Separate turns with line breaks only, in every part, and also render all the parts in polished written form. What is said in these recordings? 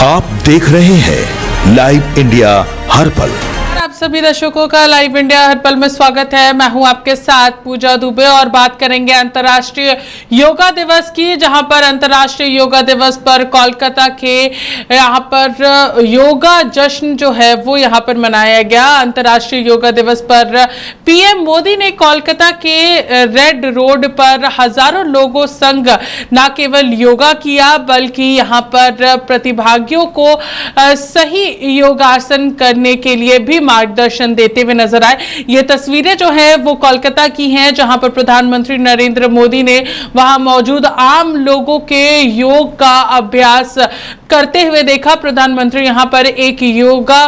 आप देख रहे हैं लाइव इंडिया हर पल।
आप सभी दर्शकों का लाइव इंडिया हर पल में स्वागत है। मैं हूं आपके साथ पूजा दुबे और बात करेंगे अंतर्राष्ट्रीय योगा दिवस की, जहां पर अंतर्राष्ट्रीय योगा दिवस पर कोलकाता के यहां पर योगा जश्न जो है वो यहां पर मनाया गया। अंतर्राष्ट्रीय योगा दिवस पर पीएम मोदी ने कोलकाता के रेड रोड पर हजारों लोगों संग न केवल योगा किया बल्कि यहां पर प्रतिभागियों को सही योगासन करने के लिए भी मार्गदर्शन देते हुए नजर आए। ये तस्वीरें जो है वो कोलकाता की हैं, जहां पर प्रधानमंत्री नरेंद्र मोदी ने वहां मौजूद आम लोगों के योग का अभ्यास करते हुए देखा। प्रधानमंत्री यहां पर एक योगा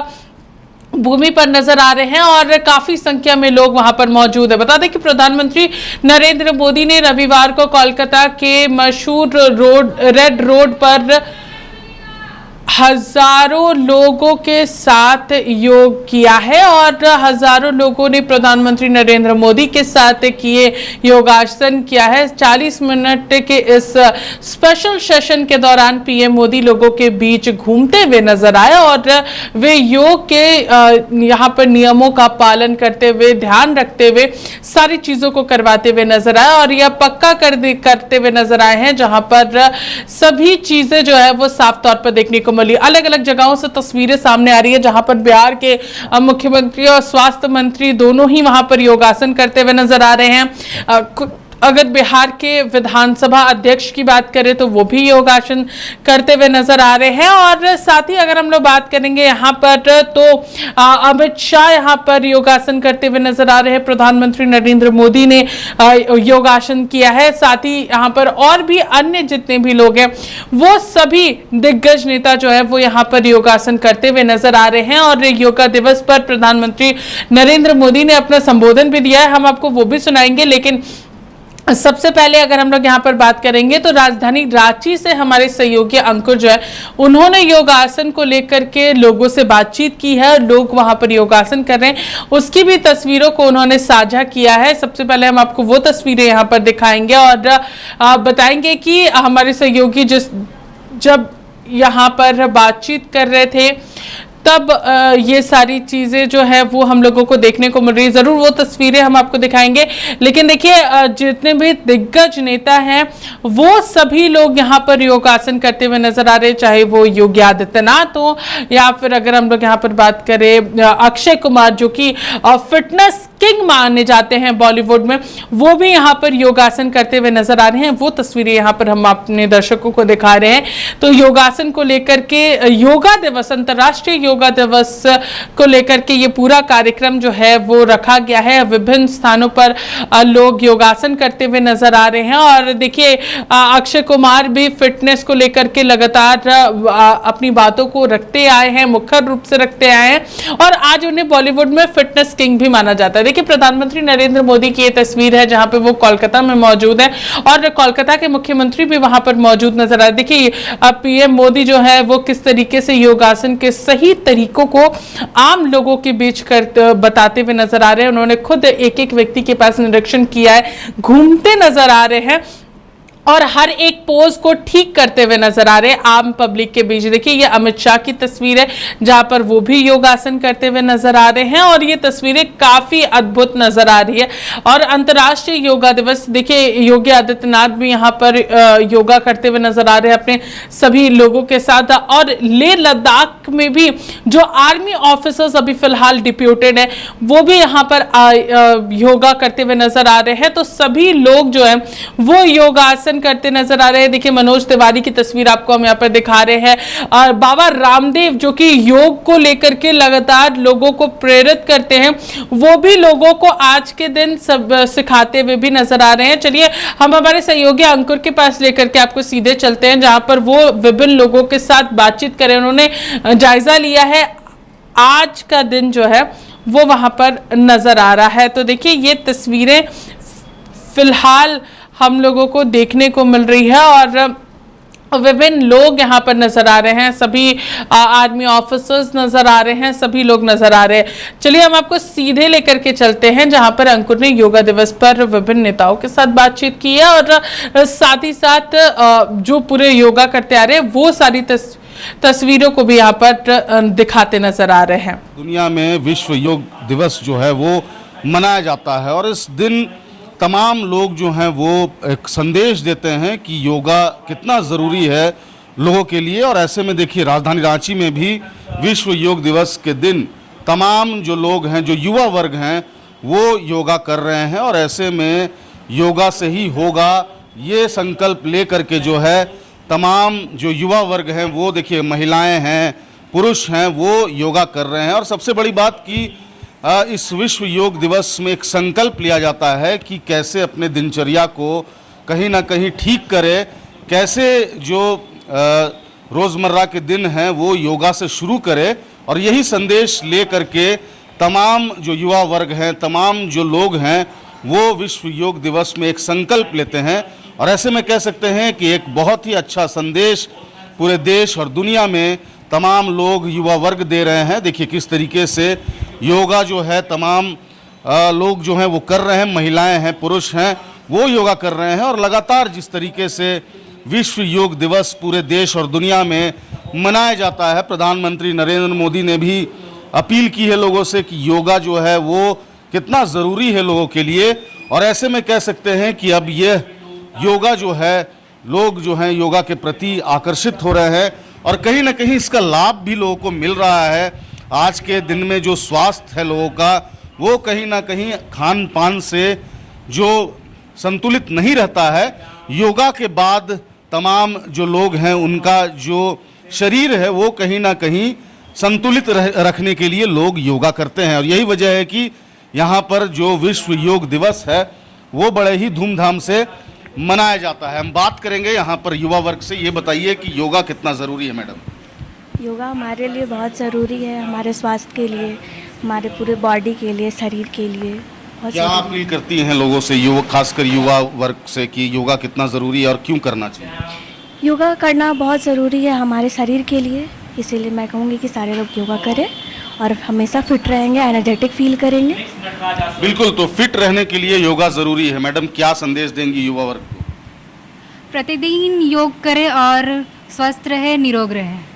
भूमि पर नजर आ रहे हैं और काफी संख्या में लोग वहां पर मौजूद है। बता दें कि प्रधानमंत्री नरेंद्र मोदी ने रविवार को कोलकाता के मशहूर रेड रोड पर हजारों लोगों के साथ योग किया है और हजारों लोगों ने प्रधानमंत्री नरेंद्र मोदी के साथ किए योगासन किया है। 40 मिनट के इस स्पेशल सेशन के दौरान पीएम मोदी लोगों के बीच घूमते हुए नजर आए और वे योग के यहाँ पर नियमों का पालन करते हुए, ध्यान रखते हुए सारी चीजों को करवाते हुए नजर आए और यह पक्का करते हुए नजर आए हैं, जहां पर सभी चीजें जो है वो साफ तौर पर देखने को मिली। अलग अलग जगहों से तस्वीरें सामने आ रही है, जहां पर बिहार के मुख्यमंत्री और स्वास्थ्य मंत्री दोनों ही वहां पर योगासन करते हुए नजर आ रहे हैं। अगर बिहार के विधानसभा अध्यक्ष की बात करें तो वो भी योगासन करते हुए नजर आ रहे हैं और साथ ही अगर हम लोग बात करेंगे यहाँ पर तो अमित शाह यहाँ पर योगासन करते हुए नजर आ रहे हैं। प्रधानमंत्री नरेंद्र मोदी ने योगासन किया है। साथ ही यहाँ पर और भी अन्य जितने भी लोग हैं वो सभी दिग्गज नेता जो है वो यहाँ पर योगासन करते हुए नजर आ रहे हैं और योगा दिवस पर प्रधानमंत्री नरेंद्र मोदी ने अपना संबोधन भी दिया है, हम आपको वो भी सुनाएंगे। लेकिन सबसे पहले अगर हम लोग यहाँ पर बात करेंगे तो राजधानी रांची से हमारे सहयोगी अंकुर जो है उन्होंने योगासन को लेकर के लोगों से बातचीत की है और लोग वहां पर योगासन कर रहे हैं, उसकी भी तस्वीरों को उन्होंने साझा किया है। सबसे पहले हम आपको वो तस्वीरें यहाँ पर दिखाएंगे और बताएंगे कि हमारे सहयोगी जब यहाँ पर बातचीत कर रहे थे तब ये सारी चीज़ें जो है वो हम लोगों को देखने को मिल रही है। ज़रूर वो तस्वीरें हम आपको दिखाएंगे, लेकिन देखिए जितने भी दिग्गज नेता हैं वो सभी लोग यहाँ पर योगासन करते हुए नजर आ रहे हैं, चाहे वो योगी आदित्यनाथ हो या फिर अगर हम लोग यहाँ पर बात करें अक्षय कुमार जो कि फिटनेस किंग माने जाते हैं बॉलीवुड में, वो भी यहाँ पर योगासन करते हुए नजर आ रहे हैं। वो तस्वीरें यहाँ पर हम अपने दर्शकों को दिखा रहे हैं। तो योगासन को लेकर के योगा दिवस, अंतर्राष्ट्रीय योगा दिवस को लेकर के ये पूरा कार्यक्रम जो है वो रखा गया है। विभिन्न स्थानों पर लोग योगासन करते हुए नजर आ रहे हैं और देखिए अक्षय कुमार भी फिटनेस को लेकर के लगातार अपनी बातों को रखते आए हैं, मुखर रूप से रखते आए हैं और आज उन्हें बॉलीवुड में फिटनेस किंग भी माना जाता है। देखिए प्रधानमंत्री नरेंद्र मोदी की ये तस्वीर है जहां पे वो कोलकाता में मौजूद है और कोलकाता के मुख्यमंत्री भी वहां पर मौजूद नजर आ रहे हैं। देखिए पीएम मोदी जो है वो किस तरीके से योगासन के सही तरीकों को आम लोगों के बीच बताते हुए नजर आ रहे हैं। उन्होंने खुद एक एक व्यक्ति के पास निरीक्षण किया है, घूमते नजर आ रहे हैं और हर एक पोज को ठीक करते हुए नजर आ रहे हैं आम पब्लिक के बीच। देखिए ये अमित शाह की तस्वीर है जहां पर वो भी योगासन करते हुए नजर आ रहे हैं और ये तस्वीरें काफी अद्भुत नजर आ रही है। और अंतर्राष्ट्रीय योगा दिवस, देखिए योगी आदित्यनाथ भी यहाँ पर योगा करते हुए नजर आ रहे हैं अपने सभी लोगों के साथ। और लेह लद्दाख में भी जो आर्मी ऑफिसर्स अभी फिलहाल डिप्यूटेड है वो भी यहाँ पर योगा करते हुए नजर आ रहे हैं। तो सभी लोग जो है वो योगासन करते नजर आ रहे हैं। देखिए मनोज तिवारी की तस्वीर आपको हम यहाँ पर दिखा रहे हैं और बाबा रामदेव जो कि योग को लेकर के लगातार लोगों को प्रेरित करते हैं, वो भी लोगों को आज के दिन सब सिखाते हुए भी नजर आ रहे हैं। चलिए हम हमारे सहयोगी अंकुर के पास लेकर के आपको सीधे चलते हैं जहां पर वो विभिन्न लोगों के साथ बातचीत करें, उन्होंने जायजा लिया है। आज का दिन जो है वो वहां पर नजर आ रहा है। तो देखिए ये तस्वीरें फिलहाल हम लोगों को देखने को मिल रही है और विभिन्न लोग यहाँ पर नजर आ रहे हैं, सभी आर्मी ऑफिसर्स नजर आ रहे हैं, सभी लोग नजर आ रहे हैं। चलिए हम आपको सीधे लेकर के चलते हैं जहाँ पर अंकुर ने योगा दिवस पर विभिन्न नेताओं के साथ बातचीत की है और साथ ही साथ जो पूरे योगा करते आ रहे हैं वो सारी तस्वीरों को भी यहाँ पर दिखाते नजर आ रहे हैं।
दुनिया में विश्व योग दिवस जो है वो मनाया जाता है और इस दिन तमाम लोग जो हैं वो एक संदेश देते हैं कि योगा कितना ज़रूरी है लोगों के लिए। और ऐसे में देखिए राजधानी रांची में भी विश्व योग दिवस के दिन तमाम जो लोग हैं, जो युवा वर्ग हैं, वो योगा कर रहे हैं और ऐसे में योगा से ही होगा ये संकल्प लेकर के जो है तमाम जो युवा वर्ग हैं वो देखिए महिलाएं हैं, पुरुष हैं, वो योगा कर रहे हैं। और सबसे बड़ी बात कि इस विश्व योग दिवस में एक संकल्प लिया जाता है कि कैसे अपने दिनचर्या को कहीं ना कहीं ठीक करें, कैसे जो रोज़मर्रा के दिन हैं वो योगा से शुरू करें। और यही संदेश ले करके तमाम जो युवा वर्ग हैं, तमाम जो लोग हैं वो विश्व योग दिवस में एक संकल्प लेते हैं। और ऐसे में कह सकते हैं कि एक बहुत ही अच्छा संदेश पूरे देश और दुनिया में तमाम लोग, युवा वर्ग दे रहे हैं। देखिए किस तरीके से योगा जो है तमाम लोग जो हैं वो कर रहे हैं, महिलाएं हैं, पुरुष हैं, वो योगा कर रहे हैं। और लगातार जिस तरीके से विश्व योग दिवस पूरे देश और दुनिया में मनाया जाता है, प्रधानमंत्री नरेंद्र मोदी ने भी अपील की है लोगों से कि योगा जो है वो कितना ज़रूरी है लोगों के लिए। और ऐसे में कह सकते हैं कि अब यह योगा जो है, लोग जो हैं योगा के प्रति आकर्षित हो रहे हैं और कहीं ना कहीं इसका लाभ भी लोगों को मिल रहा है। आज के दिन में जो स्वास्थ्य है लोगों का वो कहीं ना कहीं खान पान से जो संतुलित नहीं रहता है, योगा के बाद तमाम जो लोग हैं उनका जो शरीर है वो कहीं ना कहीं संतुलित रखने के लिए लोग योगा करते हैं। और यही वजह है कि यहाँ पर जो विश्व योग दिवस है वो बड़े ही धूमधाम से मनाया जाता है। हम बात करेंगे यहाँ पर युवा वर्ग से। ये बताइए कि योगा कितना ज़रूरी है मैडम?
योगा हमारे लिए बहुत ज़रूरी है, हमारे स्वास्थ्य के लिए, हमारे पूरे बॉडी के लिए, शरीर के लिए बहुत
क्या आप अपील करती हैं लोगों से, युवा, खासकर युवा वर्ग से, कि योगा कितना ज़रूरी है और क्यों करना चाहिए?
योगा करना बहुत ज़रूरी है हमारे शरीर के लिए, इसीलिए मैं कहूँगी कि सारे लोग योगा करें और हमेशा फिट रहेंगे, एनर्जेटिक फील करेंगे।
बिल्कुल, तो फिट रहने के लिए योगा ज़रूरी है। मैडम क्या संदेश देंगी युवा वर्ग को?
प्रतिदिन योग करें और स्वस्थ रहे, निरोग रहे।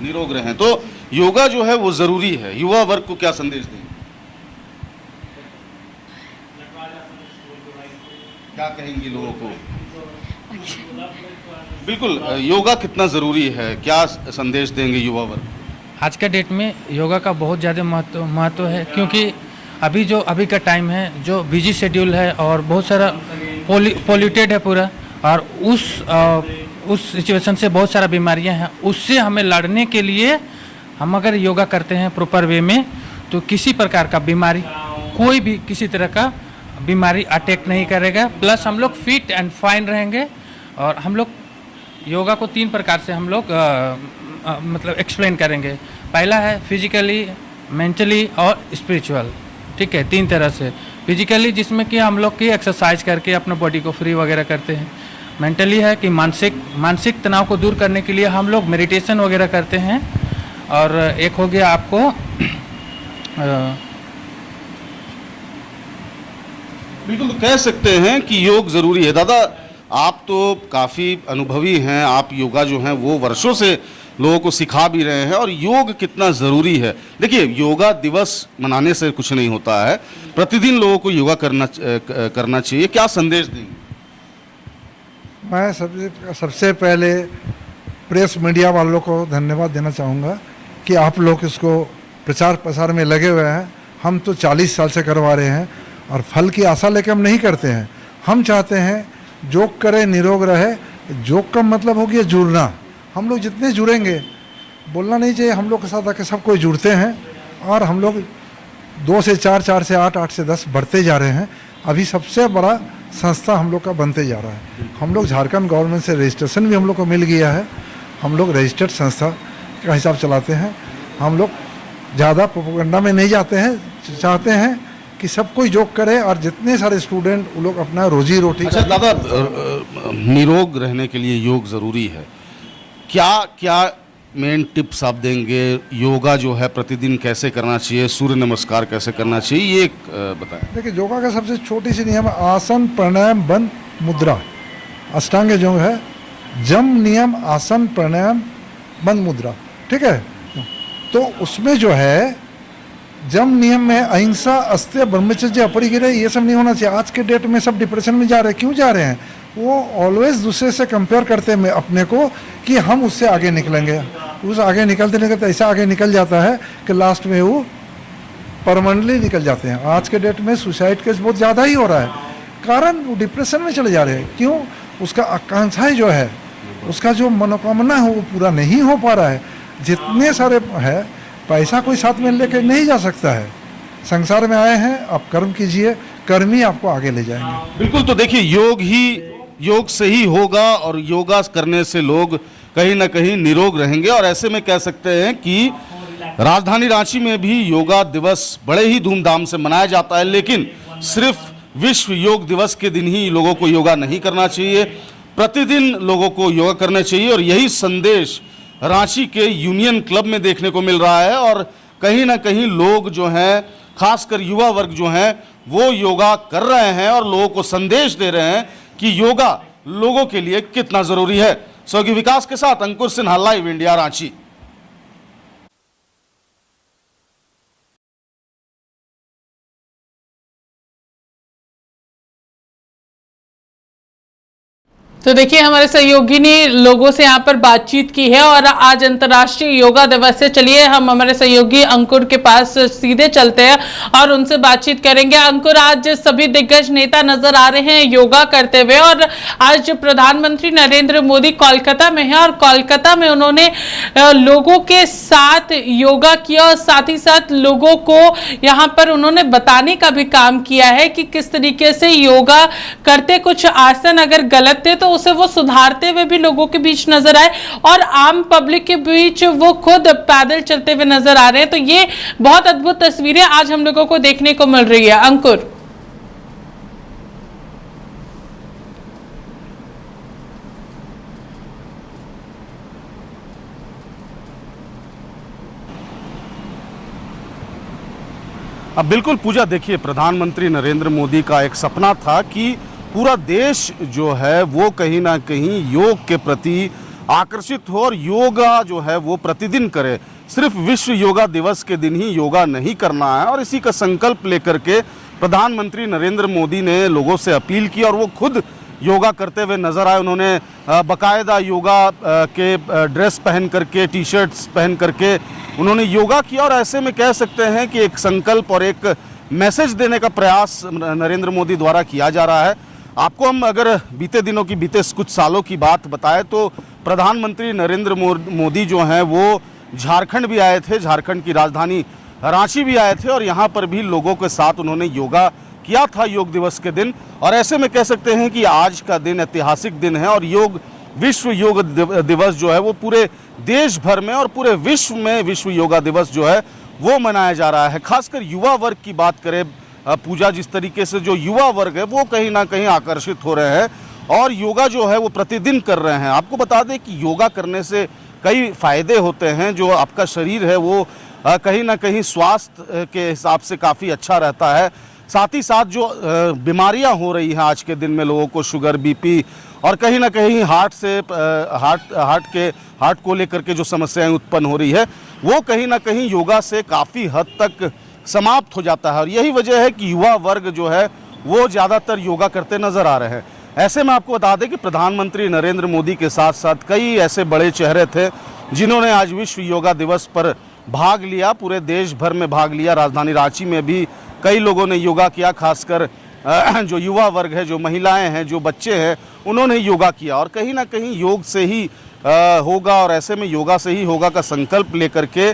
निरोग रहें, तो योगा जो है वो ज़रूरी है। युवा वर्ग को क्या संदेश देंगे, क्या कहेंगी लोगों को? बिल्कुल, योगा कितना ज़रूरी है, क्या संदेश देंगे युवा वर्ग?
आज के डेट में योगा का बहुत ज़्यादा महत्व है, क्योंकि अभी का टाइम है जो बिजी शेड्यूल है और बहुत सारा पोल्यूटेड है पूरा, और उस सिचुएशन से बहुत सारा बीमारियां हैं। उससे हमें लड़ने के लिए हम अगर योगा करते हैं प्रॉपर वे में तो किसी प्रकार का बीमारी, कोई भी किसी तरह का बीमारी अटैक नहीं करेगा। प्लस हम लोग फिट एंड फाइन रहेंगे। और हम लोग योगा को 3 प्रकार से हम लोग मतलब एक्सप्लेन करेंगे। पहला है फिजिकली, मेंटली और स्पिरिचुअल। ठीक है, 3 तरह से। फिजिकली जिसमें कि हम लोग की एक्सरसाइज करके अपने बॉडी को फ्री वगैरह करते हैं। मेंटली है कि मानसिक तनाव को दूर करने के लिए हम लोग मेडिटेशन वगैरह करते हैं। और एक हो गया आपको
बिल्कुल, तो कह सकते हैं कि योग ज़रूरी है। दादा, आप तो काफ़ी अनुभवी हैं, आप योगा जो है वो वर्षों से लोगों को सिखा भी रहे हैं। और योग कितना ज़रूरी है, देखिए योगा दिवस मनाने से कुछ नहीं होता है, प्रतिदिन लोगों को योगा करना चाहिए। क्या संदेश देंगे?
मैं सबसे पहले प्रेस मीडिया वालों को धन्यवाद देना चाहूँगा कि आप लोग इसको प्रचार प्रसार में लगे हुए हैं। हम तो 40 साल से करवा रहे हैं और फल की आशा लेकर हम नहीं करते हैं। हम चाहते हैं योग करें, निरोग रहे। योग का मतलब हो गया जुड़ना। हम लोग जितने जुड़ेंगे, बोलना नहीं चाहिए, हम लोग के साथ आके सब कोई जुड़ते हैं और हम लोग 2 से 4, 4 से 8, 8 से 10 बढ़ते जा रहे हैं। अभी सबसे बड़ा संस्था हम लोग का बनते जा रहा है। हम लोग झारखंड गवर्नमेंट से रजिस्ट्रेशन भी हम लोग को मिल गया है। हम लोग रजिस्टर्ड संस्था का हिसाब चलाते हैं। हम लोग ज़्यादा प्रोपेगेंडा में नहीं जाते हैं, चाहते हैं कि सब कोई योग करे और जितने सारे स्टूडेंट वो लोग अपना रोजी रोटी।
अच्छा दादा, निरोग रहने के लिए योग ज़रूरी है, क्या क्या मेन टिप्स आप देंगे? योगा जो है प्रतिदिन कैसे करना चाहिए, सूर्य नमस्कार कैसे करना चाहिए, ये बताएं।
देखिए, योगा का सबसे छोटी सी नियम आसन, प्राणायाम, बंद, मुद्रा। अष्टांग योग है जम, नियम, आसन, प्राणायाम, बंद मुद्रा, ठीक है। तो उसमें जो है जम नियम में अहिंसा, अस्त्य, ब्रह्मचर्य, अपरिग्रह, ये सब नहीं होना चाहिए। आज के डेट में सब डिप्रेशन में जा रहे हैं। क्यों जा रहे हैं? वो ऑलवेज दूसरे से कंपेयर करते हैं अपने को कि हम उससे आगे निकलेंगे। उस आगे निकलते ऐसा आगे निकल जाता है कि लास्ट में वो परमानेंटली निकल जाते हैं। आज के डेट में सुसाइड केस बहुत ज़्यादा ही हो रहा है, कारण वो डिप्रेशन में चले जा रहे हैं। क्यों? उसका आकांक्षाएं जो है, उसका जो मनोकामना है वो पूरा नहीं हो पा रहा है। जितने सारे है, पैसा कोई साथ में लेके नहीं जा सकता है। संसार में आए हैं, आप कर्म कीजिए, कर्म ही आपको आगे ले जाएंगे।
बिल्कुल। तो देखिए, योग से ही होगा और योगा करने से लोग कहीं ना कहीं निरोग रहेंगे। और ऐसे में कह सकते हैं कि राजधानी रांची में भी योगा दिवस बड़े ही धूमधाम से मनाया जाता है, लेकिन सिर्फ विश्व योग दिवस के दिन ही लोगों को योगा नहीं करना चाहिए, प्रतिदिन लोगों को योगा करना चाहिए। और यही संदेश रांची के यूनियन क्लब में देखने को मिल रहा है। और कहीं ना कहीं लोग जो हैं, खासकर युवा वर्ग जो हैं, वो योगा कर रहे हैं और लोगों को संदेश दे रहे हैं कि योगा लोगों के लिए कितना जरूरी है। सहयोगी विकास के साथ अंकुर सिन्हा, लाइव इंडिया, रांची।
तो देखिए, हमारे सहयोगी ने लोगों से यहाँ पर बातचीत की है और आज अंतर्राष्ट्रीय योगा दिवस है। चलिए हम हमारे सहयोगी अंकुर के पास सीधे चलते हैं और उनसे बातचीत करेंगे। अंकुर, आज सभी दिग्गज नेता नजर आ रहे हैं योगा करते हुए, और आज प्रधानमंत्री नरेंद्र मोदी कोलकाता में है और कोलकाता में उन्होंने लोगों के साथ योगा किया और साथ ही साथ लोगों को यहाँ पर उन्होंने बताने का भी काम किया है कि किस तरीके से योगा करते, कुछ आसन अगर गलत थे तो उसे वो सुधारते हुए भी लोगों के बीच नजर आए और आम पब्लिक के बीच वो खुद पैदल चलते हुए नजर आ रहे हैं। तो ये बहुत अद्भुत तस्वीरें आज हम लोगों को देखने को मिल रही है। अंकुर,
अब बिल्कुल पूजा, देखिए, प्रधानमंत्री नरेंद्र मोदी का एक सपना था कि पूरा देश जो है वो कहीं ना कहीं योग के प्रति आकर्षित हो और योगा जो है वो प्रतिदिन करे। सिर्फ विश्व योगा दिवस के दिन ही योगा नहीं करना है, और इसी का संकल्प लेकर के प्रधानमंत्री नरेंद्र मोदी ने लोगों से अपील की और वो खुद योगा करते हुए नजर आए। उन्होंने बाकायदा योगा के ड्रेस पहन करके, टी शर्ट्स पहन करके उन्होंने योगा किया। और ऐसे में कह सकते हैं कि एक संकल्प और एक मैसेज देने का प्रयास नरेंद्र मोदी द्वारा किया जा रहा है। आपको हम अगर बीते दिनों की, बीते कुछ सालों की बात बताएं तो प्रधानमंत्री नरेंद्र मोदी जो हैं वो झारखंड भी आए थे, झारखंड की राजधानी रांची भी आए थे और यहाँ पर भी लोगों के साथ उन्होंने योगा किया था योग दिवस के दिन। और ऐसे में कह सकते हैं कि आज का दिन ऐतिहासिक दिन है और विश्व योग दिवस जो है वो पूरे देश भर में और पूरे विश्व में विश्व योगा दिवस जो है वो मनाया जा रहा है। खासकर युवा वर्ग की बात करें पूजा, जिस तरीके से जो युवा वर्ग है वो कहीं ना कहीं आकर्षित हो रहे हैं और योगा जो है वो प्रतिदिन कर रहे हैं। आपको बता दें कि योगा करने से कई फायदे होते हैं। जो आपका शरीर है वो कहीं ना कहीं स्वास्थ्य के हिसाब से काफ़ी अच्छा रहता है। साथ ही साथ जो बीमारियां हो रही हैं आज के दिन में लोगों को, शुगर, बीपी और कहीं ना कहीं हार्ट को लेकर के जो समस्याएं उत्पन्न हो रही है वो कहीं ना कहीं योगा से काफ़ी हद तक समाप्त हो जाता है। और यही वजह है कि युवा वर्ग जो है वो ज़्यादातर योगा करते नजर आ रहे हैं। ऐसे में आपको बता दें कि प्रधानमंत्री नरेंद्र मोदी के साथ साथ कई ऐसे बड़े चेहरे थे जिन्होंने आज विश्व योगा दिवस पर भाग लिया, पूरे देश भर में भाग लिया। राजधानी रांची में भी कई लोगों ने योगा किया, खासकर जो युवा वर्ग है, जो महिलाएं हैं, जो बच्चे हैं, उन्होंने योगा किया। और कहीं ना कहीं योग से ही होगा और ऐसे में योगा से ही होगा का संकल्प लेकर के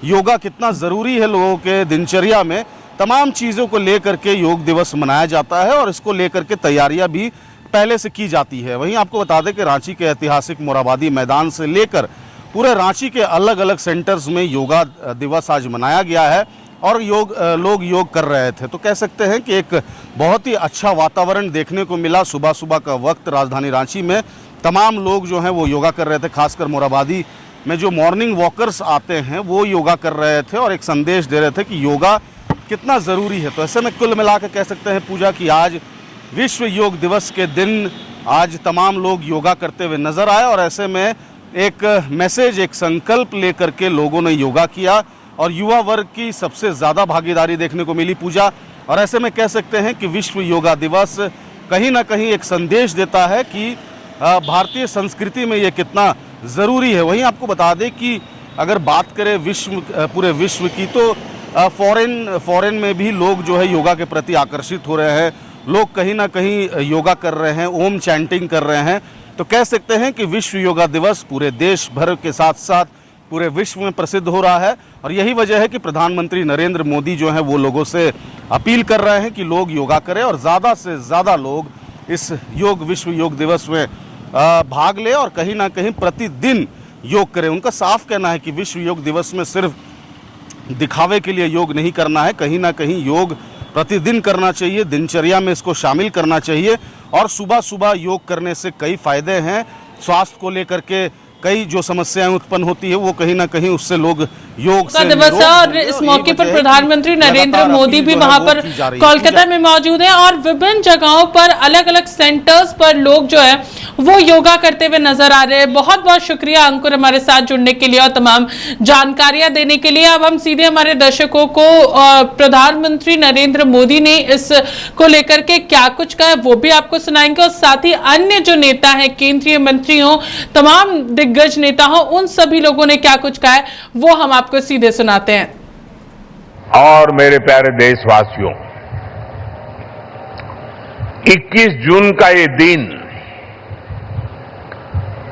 योगा कितना ज़रूरी है लोगों के दिनचर्या में, तमाम चीज़ों को लेकर के योग दिवस मनाया जाता है और इसको लेकर के तैयारियां भी पहले से की जाती है। वहीं आपको बता दें कि रांची के ऐतिहासिक मोराबादी मैदान से लेकर पूरे रांची के अलग अलग सेंटर्स में योगा दिवस आज मनाया गया है और लोग योग कर रहे थे। तो कह सकते हैं कि एक बहुत ही अच्छा वातावरण देखने को मिला। सुबह सुबह का वक्त राजधानी रांची में तमाम लोग जो हैं वो योगा कर रहे थे। खासकर मोराबादी में जो मॉर्निंग वॉकर्स आते हैं वो योगा कर रहे थे और एक संदेश दे रहे थे कि योगा कितना ज़रूरी है। तो ऐसे में कुल मिलाकर कह सकते हैं पूजा कि आज विश्व योग दिवस के दिन आज तमाम लोग योगा करते हुए नजर आए और ऐसे में एक मैसेज, एक संकल्प लेकर के लोगों ने योगा किया और युवा वर्ग की सबसे ज़्यादा भागीदारी देखने को मिली पूजा। और ऐसे में कह सकते हैं कि विश्व योगा दिवस कहीं ना कहीं एक संदेश देता है कि भारतीय संस्कृति में ये कितना ज़रूरी है। वहीं आपको बता दें कि अगर बात करें पूरे विश्व की, तो फॉरेन में भी लोग जो है योगा के प्रति आकर्षित हो रहे हैं। लोग कहीं ना कहीं योगा कर रहे हैं, ओम चैंटिंग कर रहे हैं। तो कह सकते हैं कि विश्व योगा दिवस पूरे देश भर के साथ साथ पूरे विश्व में प्रसिद्ध हो रहा है। और यही वजह है कि प्रधानमंत्री नरेंद्र मोदी जो है वो लोगों से अपील कर रहे हैं कि लोग योगा करें और ज़्यादा से ज़्यादा लोग इस विश्व योग दिवस में भाग लें और कहीं ना कहीं प्रतिदिन योग करें। उनका साफ कहना है कि विश्व योग दिवस में सिर्फ दिखावे के लिए योग नहीं करना है, कहीं ना कहीं योग प्रतिदिन करना चाहिए, दिनचर्या में इसको शामिल करना चाहिए। और सुबह सुबह योग करने से कई फायदे हैं। स्वास्थ्य को लेकर के कई जो समस्याएं उत्पन्न होती है वो कहीं ना कहीं उससे लोग योग से
दिवस है। और इस मौके पर प्रधानमंत्री नरेंद्र मोदी भी वहां पर कोलकाता में मौजूद हैं और विभिन्न जगहों पर अलग अलग सेंटर्स पर लोग जो है वो योगा करते हुए नजर आ रहे हैं। बहुत बहुत शुक्रिया अंकुर हमारे साथ जुड़ने के लिए और तमाम जानकारियां देने के लिए। अब हम सीधे हमारे दर्शकों को प्रधानमंत्री नरेंद्र मोदी ने इस को लेकर के क्या कुछ कहा वो भी आपको सुनाएंगे और साथ ही अन्य जो नेता है, केंद्रीय मंत्री हो, तमाम दिग्गज नेता हो, उन सभी लोगों ने क्या कुछ कहा है वो हम आपको सीधे सुनाते हैं।
और मेरे प्यारे देशवासियों, 21 जून का ये दिन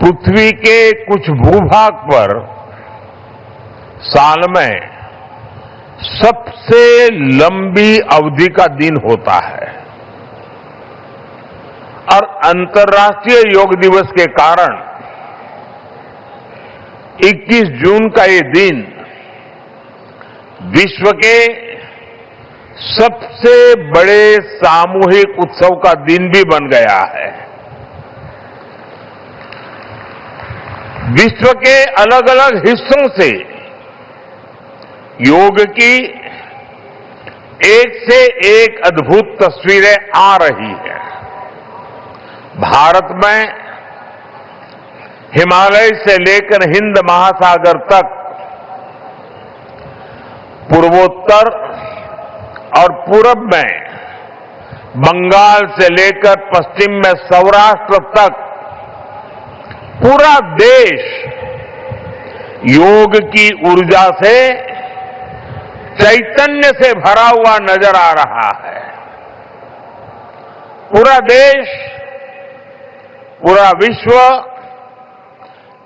पृथ्वी के कुछ भूभाग पर साल में सबसे लंबी अवधि का दिन होता है और अंतर्राष्ट्रीय योग दिवस के कारण 21 जून का ये दिन विश्व के सबसे बड़े सामूहिक उत्सव का दिन भी बन गया है। विश्व के अलग अलग हिस्सों से योग की एक से एक अद्भुत तस्वीरें आ रही हैं। भारत में हिमालय से लेकर हिंद महासागर तक, पूर्वोत्तर और पूरब में बंगाल से लेकर पश्चिम में सौराष्ट्र तक पूरा देश योग की ऊर्जा से, चैतन्य से भरा हुआ नजर आ रहा है। पूरा देश, पूरा विश्व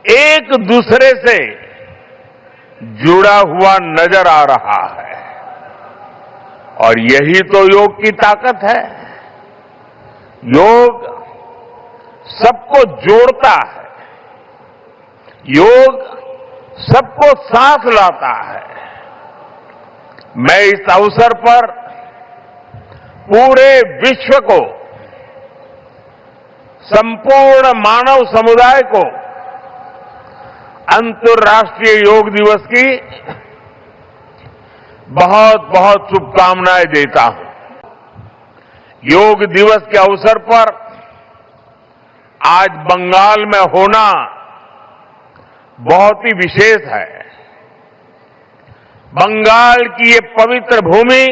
एक दूसरे से जुड़ा हुआ नजर आ रहा है और यही तो योग की ताकत है। योग सबको जोड़ता है, योग सबको साथ लाता है। मैं इस अवसर पर पूरे विश्व को, संपूर्ण मानव समुदाय को अंतर्राष्ट्रीय योग दिवस की बहुत बहुत शुभकामनाएं देता हूं। योग दिवस के अवसर पर आज बंगाल में होना बहुत ही विशेष है। बंगाल की ये पवित्र भूमि,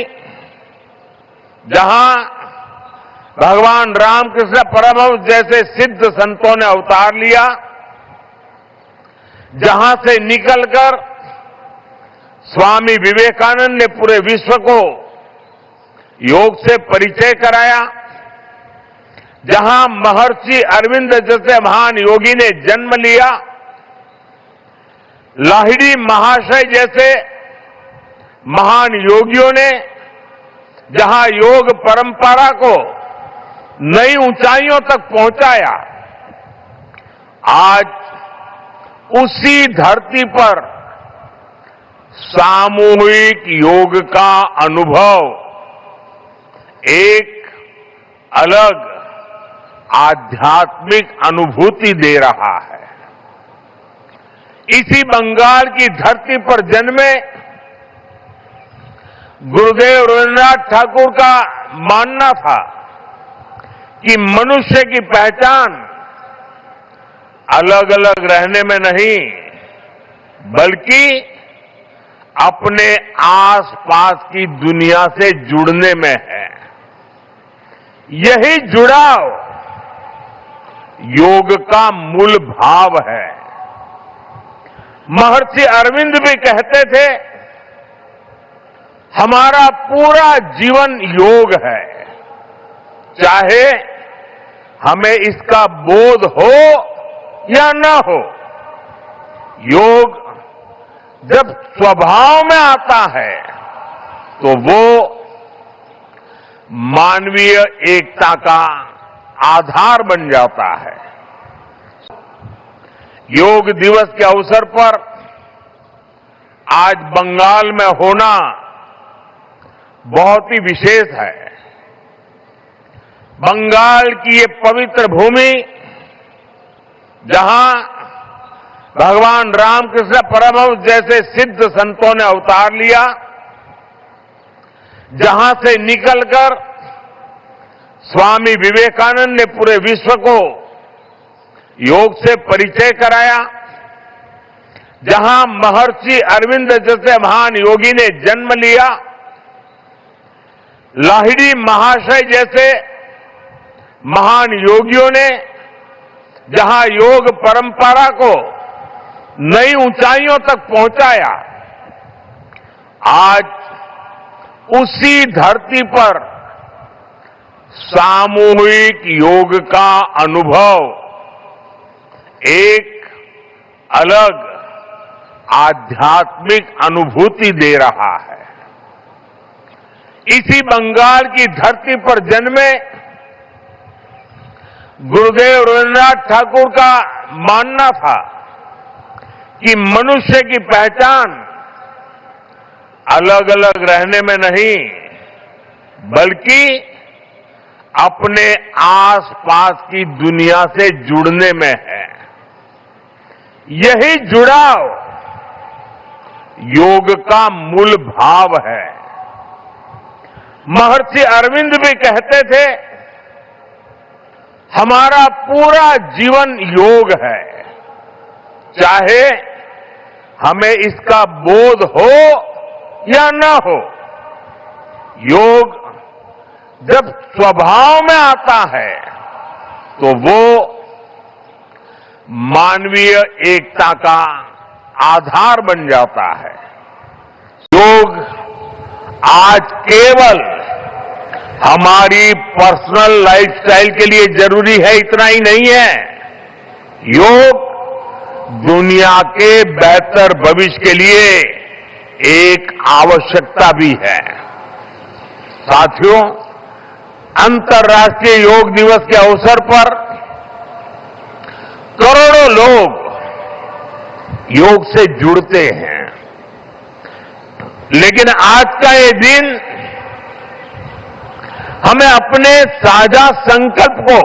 जहां भगवान रामकृष्ण परमहंस जैसे सिद्ध संतों ने अवतार लिया, जहां से निकलकर स्वामी विवेकानंद ने पूरे विश्व को योग से परिचय कराया, जहां महर्षि अरविंद जैसे महान योगी ने जन्म लिया, लाहिड़ी महाशय जैसे महान योगियों ने जहां योग परंपरा को नई ऊंचाइयों तक पहुंचाया, आज उसी धरती पर सामूहिक योग का अनुभव एक अलग आध्यात्मिक अनुभूति दे रहा है। इसी बंगाल की धरती पर जन्मे गुरुदेव रविन्द्रनाथ ठाकुर का मानना था कि मनुष्य की पहचान अलग अलग रहने में नहीं, बल्कि अपने आसपास की दुनिया से जुड़ने में है। यही जुड़ाव योग का मूल भाव है। महर्षि अरविंद भी कहते थे, हमारा पूरा जीवन योग है, चाहे हमें इसका बोध हो या न हो। योग जब स्वभाव में आता है तो वो मानवीय एकता का आधार बन जाता है। योग दिवस के अवसर पर आज बंगाल में होना बहुत ही विशेष है। बंगाल की ये पवित्र भूमि, जहां भगवान रामकृष्ण परमहंस जैसे सिद्ध संतों ने अवतार लिया, जहां से निकलकर स्वामी विवेकानंद ने पूरे विश्व को योग से परिचय कराया, जहां महर्षि अरविंद जैसे महान योगी ने जन्म लिया, लाहिड़ी महाशय जैसे महान योगियों ने जहां योग परंपरा को नई ऊंचाइयों तक पहुंचाया, आज उसी धरती पर सामूहिक योग का अनुभव एक अलग आध्यात्मिक अनुभूति दे रहा है। इसी बंगाल की धरती पर जन्मे गुरुदेव रवींद्रनाथ ठाकुर का मानना था कि मनुष्य की पहचान अलग अलग रहने में नहीं, बल्कि अपने आसपास की दुनिया से जुड़ने में है। यही जुड़ाव योग का मूल भाव है। महर्षि अरविंद भी कहते थे, हमारा पूरा जीवन योग है, चाहे हमें इसका बोध हो या न हो। योग जब स्वभाव में आता है तो वो मानवीय एकता का आधार बन जाता है। योग आज केवल हमारी पर्सनल लाइफस्टाइल के लिए जरूरी है, इतना ही नहीं है। योग दुनिया के बेहतर भविष्य के लिए एक आवश्यकता भी है। साथियों, अंतर्राष्ट्रीय योग दिवस के अवसर पर करोड़ों लोग योग से जुड़ते हैं, लेकिन आज का ये दिन हमें अपने साझा संकल्प को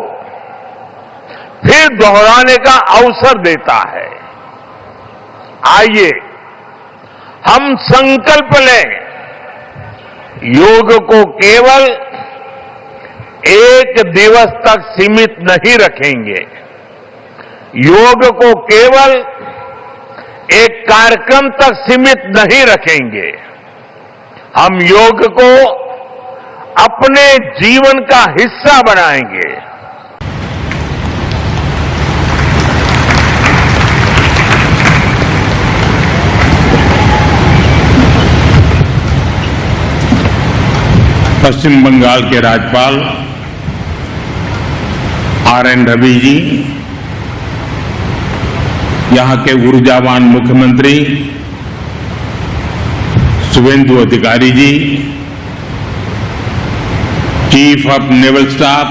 फिर दोहराने का अवसर देता है। आइए हम संकल्प लें, योग को केवल एक दिवस तक सीमित नहीं रखेंगे, योग को केवल एक कार्यक्रम तक सीमित नहीं रखेंगे। हम योग को अपने जीवन का हिस्सा बनाएंगे।
पश्चिम बंगाल के राज्यपाल आर.एन. रवि जी, यहां के ऊर्जावान मुख्यमंत्री Suvendu Adhikari ji, chief of naval staff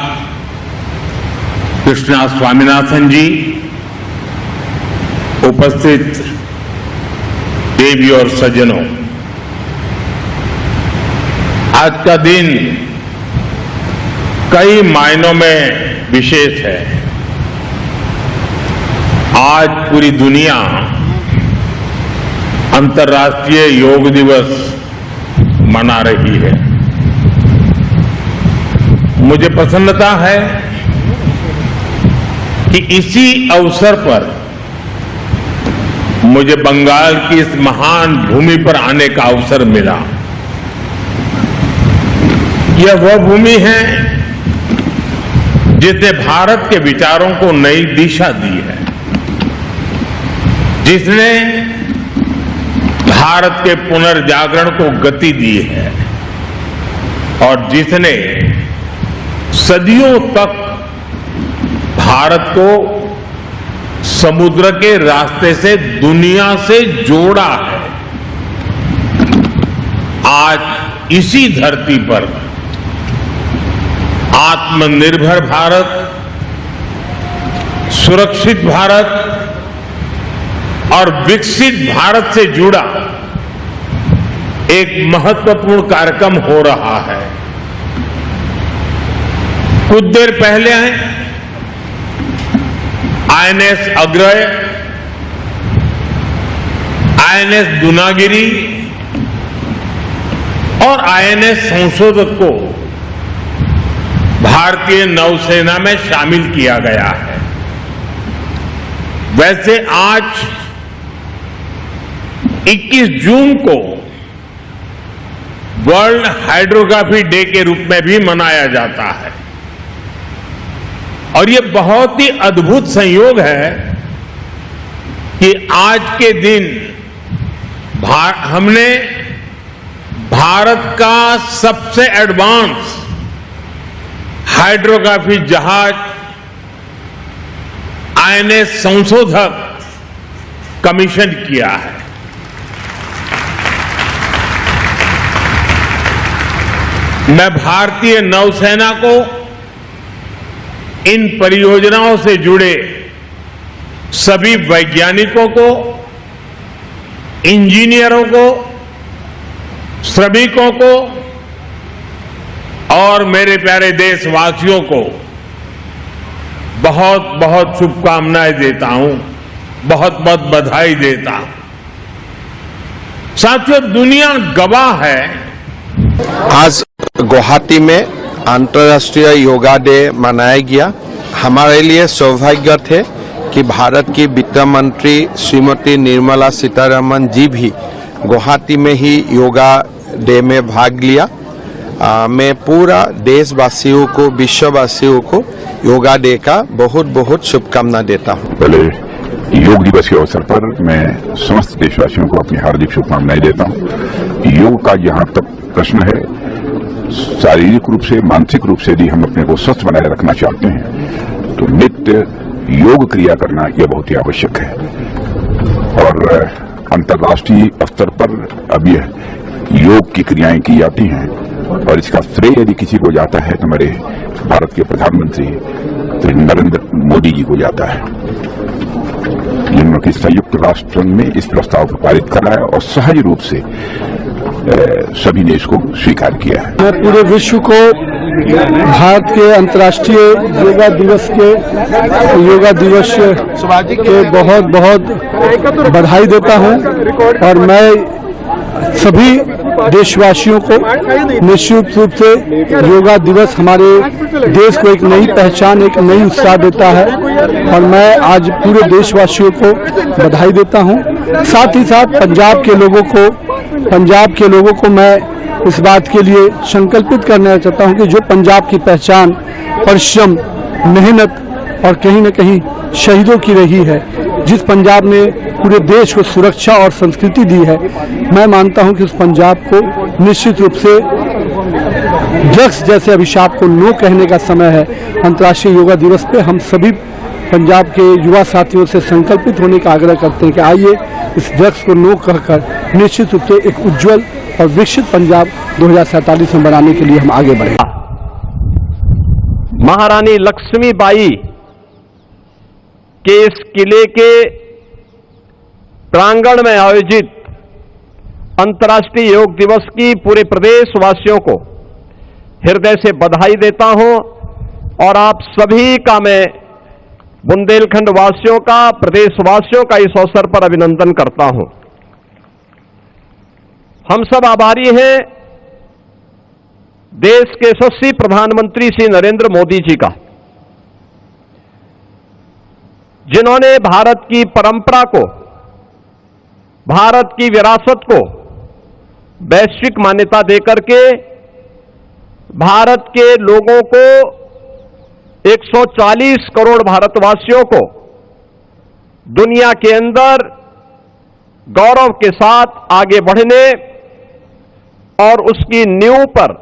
Krishna Swaminathan ji, उपस्थित देवी और सज्जनों, आज का दिन कई मायनों में विशेष है। आज पूरी दुनिया अंतर्राष्ट्रीय योग दिवस मना रही है। मुझे प्रसन्नता है कि कि इसी अवसर पर मुझे बंगाल की इस महान भूमि पर आने का अवसर मिला। यह वह भूमि है जिसने भारत के विचारों को नई दिशा दी है, जिसने भारत के पुनर्जागरण को गति दी है और जिसने सदियों तक भारत को समुद्र के रास्ते से दुनिया से जोड़ा है। आज इसी धरती पर आत्मनिर्भर भारत, सुरक्षित भारत और विकसित भारत से जुड़ा एक महत्वपूर्ण कार्यक्रम हो रहा है। कुछ देर पहले आईएनएस अग्रय, आईएनएस दूनागिरी और आईएनएस संशोधक को भारतीय नौसेना में शामिल किया गया है। वैसे आज 21 जून को वर्ल्ड हाइड्रोग्राफी डे के रूप में भी मनाया जाता है और ये बहुत ही अद्भुत संयोग है कि आज के दिन हमने भारत का सबसे एडवांस हाइड्रोग्राफी जहाज आईएनएस संशोधक कमीशन किया है। मैं भारतीय नौसेना को इन परियोजनाओं से जुड़े सभी वैज्ञानिकों को, इंजीनियरों को, श्रमिकों को और मेरे प्यारे देशवासियों को बहुत बहुत शुभकामनाएं देता हूं, बहुत बहुत बधाई देता हूं। साथियों, दुनिया गवाह है।
आज गुवाहाटी में अंतर्राष्ट्रीय योगा डे मनाया गया। हमारे लिए सौभाग्य थे कि भारत की वित्त मंत्री श्रीमती निर्मला सीतारमण जी भी गुवाहाटी में ही योगा डे में भाग लिया। मैं पूरा देशवासियों को, विश्ववासियों को योगा डे का बहुत बहुत शुभकामना देता हूँ।
पहले योग दिवस के अवसर पर मैं समस्त देशवासियों को अपनी हार्दिक शुभकामनाएं देता हूँ। योग का जहाँ तक प्रश्न है, शारीरिक रूप से, मानसिक रूप से यदि हम अपने को स्वस्थ बनाए रखना चाहते हैं तो नित्य योग क्रिया करना यह बहुत ही आवश्यक है। और अंतर्राष्ट्रीय स्तर पर अब यह योग की क्रियाएं की जाती हैं और इसका श्रेय यदि किसी को जाता है तो हमारे भारत के प्रधानमंत्री श्री नरेंद्र मोदी जी को जाता है। जिन्होंने संयुक्त राष्ट्र में इस प्रस्ताव को पारित करा है और सहज रूप से सभी ने इसको स्वीकार किया है।
मैं पूरे विश्व को भारत के अंतर्राष्ट्रीय योगा दिवस के बहुत बहुत बधाई देता हूं और मैं सभी देशवासियों को निश्चित रूप से योगा दिवस हमारे देश को एक नई पहचान, एक नई उत्साह देता है और मैं आज पूरे देशवासियों को बधाई देता हूं। साथ ही साथ पंजाब के लोगों को मैं इस बात के लिए संकल्पित करना चाहता हूं कि जो पंजाब की पहचान परिश्रम, मेहनत और कहीं न कहीं शहीदों की रही है, जिस पंजाब ने पूरे देश को सुरक्षा और संस्कृति दी है, मैं मानता हूं कि उस पंजाब को निश्चित रूप से ड्रग्स जैसे अभिशाप को नो कहने का समय है। अंतर्राष्ट्रीय योगा दिवस पे हम सभी पंजाब के युवा साथियों से संकल्पित होने का आग्रह करते हैं कि आइए इस ड्रग्स को नो कहकर निश्चित रूप से एक उज्जवल और विकसित पंजाब 2047 में बनाने के लिए हम आगे बढ़ें।
महारानी लक्ष्मीबाई के इस किले के प्रांगण में आयोजित अंतर्राष्ट्रीय योग दिवस की पूरे प्रदेशवासियों को हृदय से बधाई देता हूं और आप सभी का मैं बुंदेलखंड वासियों का, प्रदेशवासियों का इस अवसर पर अभिनंदन करता हूं। हम सब आभारी हैं देश के यशस्वी प्रधानमंत्री श्री नरेंद्र मोदी जी का, जिन्होंने भारत की परंपरा को, भारत की विरासत को वैश्विक मान्यता देकर के भारत के लोगों को, 140 करोड़ भारतवासियों को दुनिया के अंदर गौरव के साथ आगे बढ़ने और उसकी नींव पर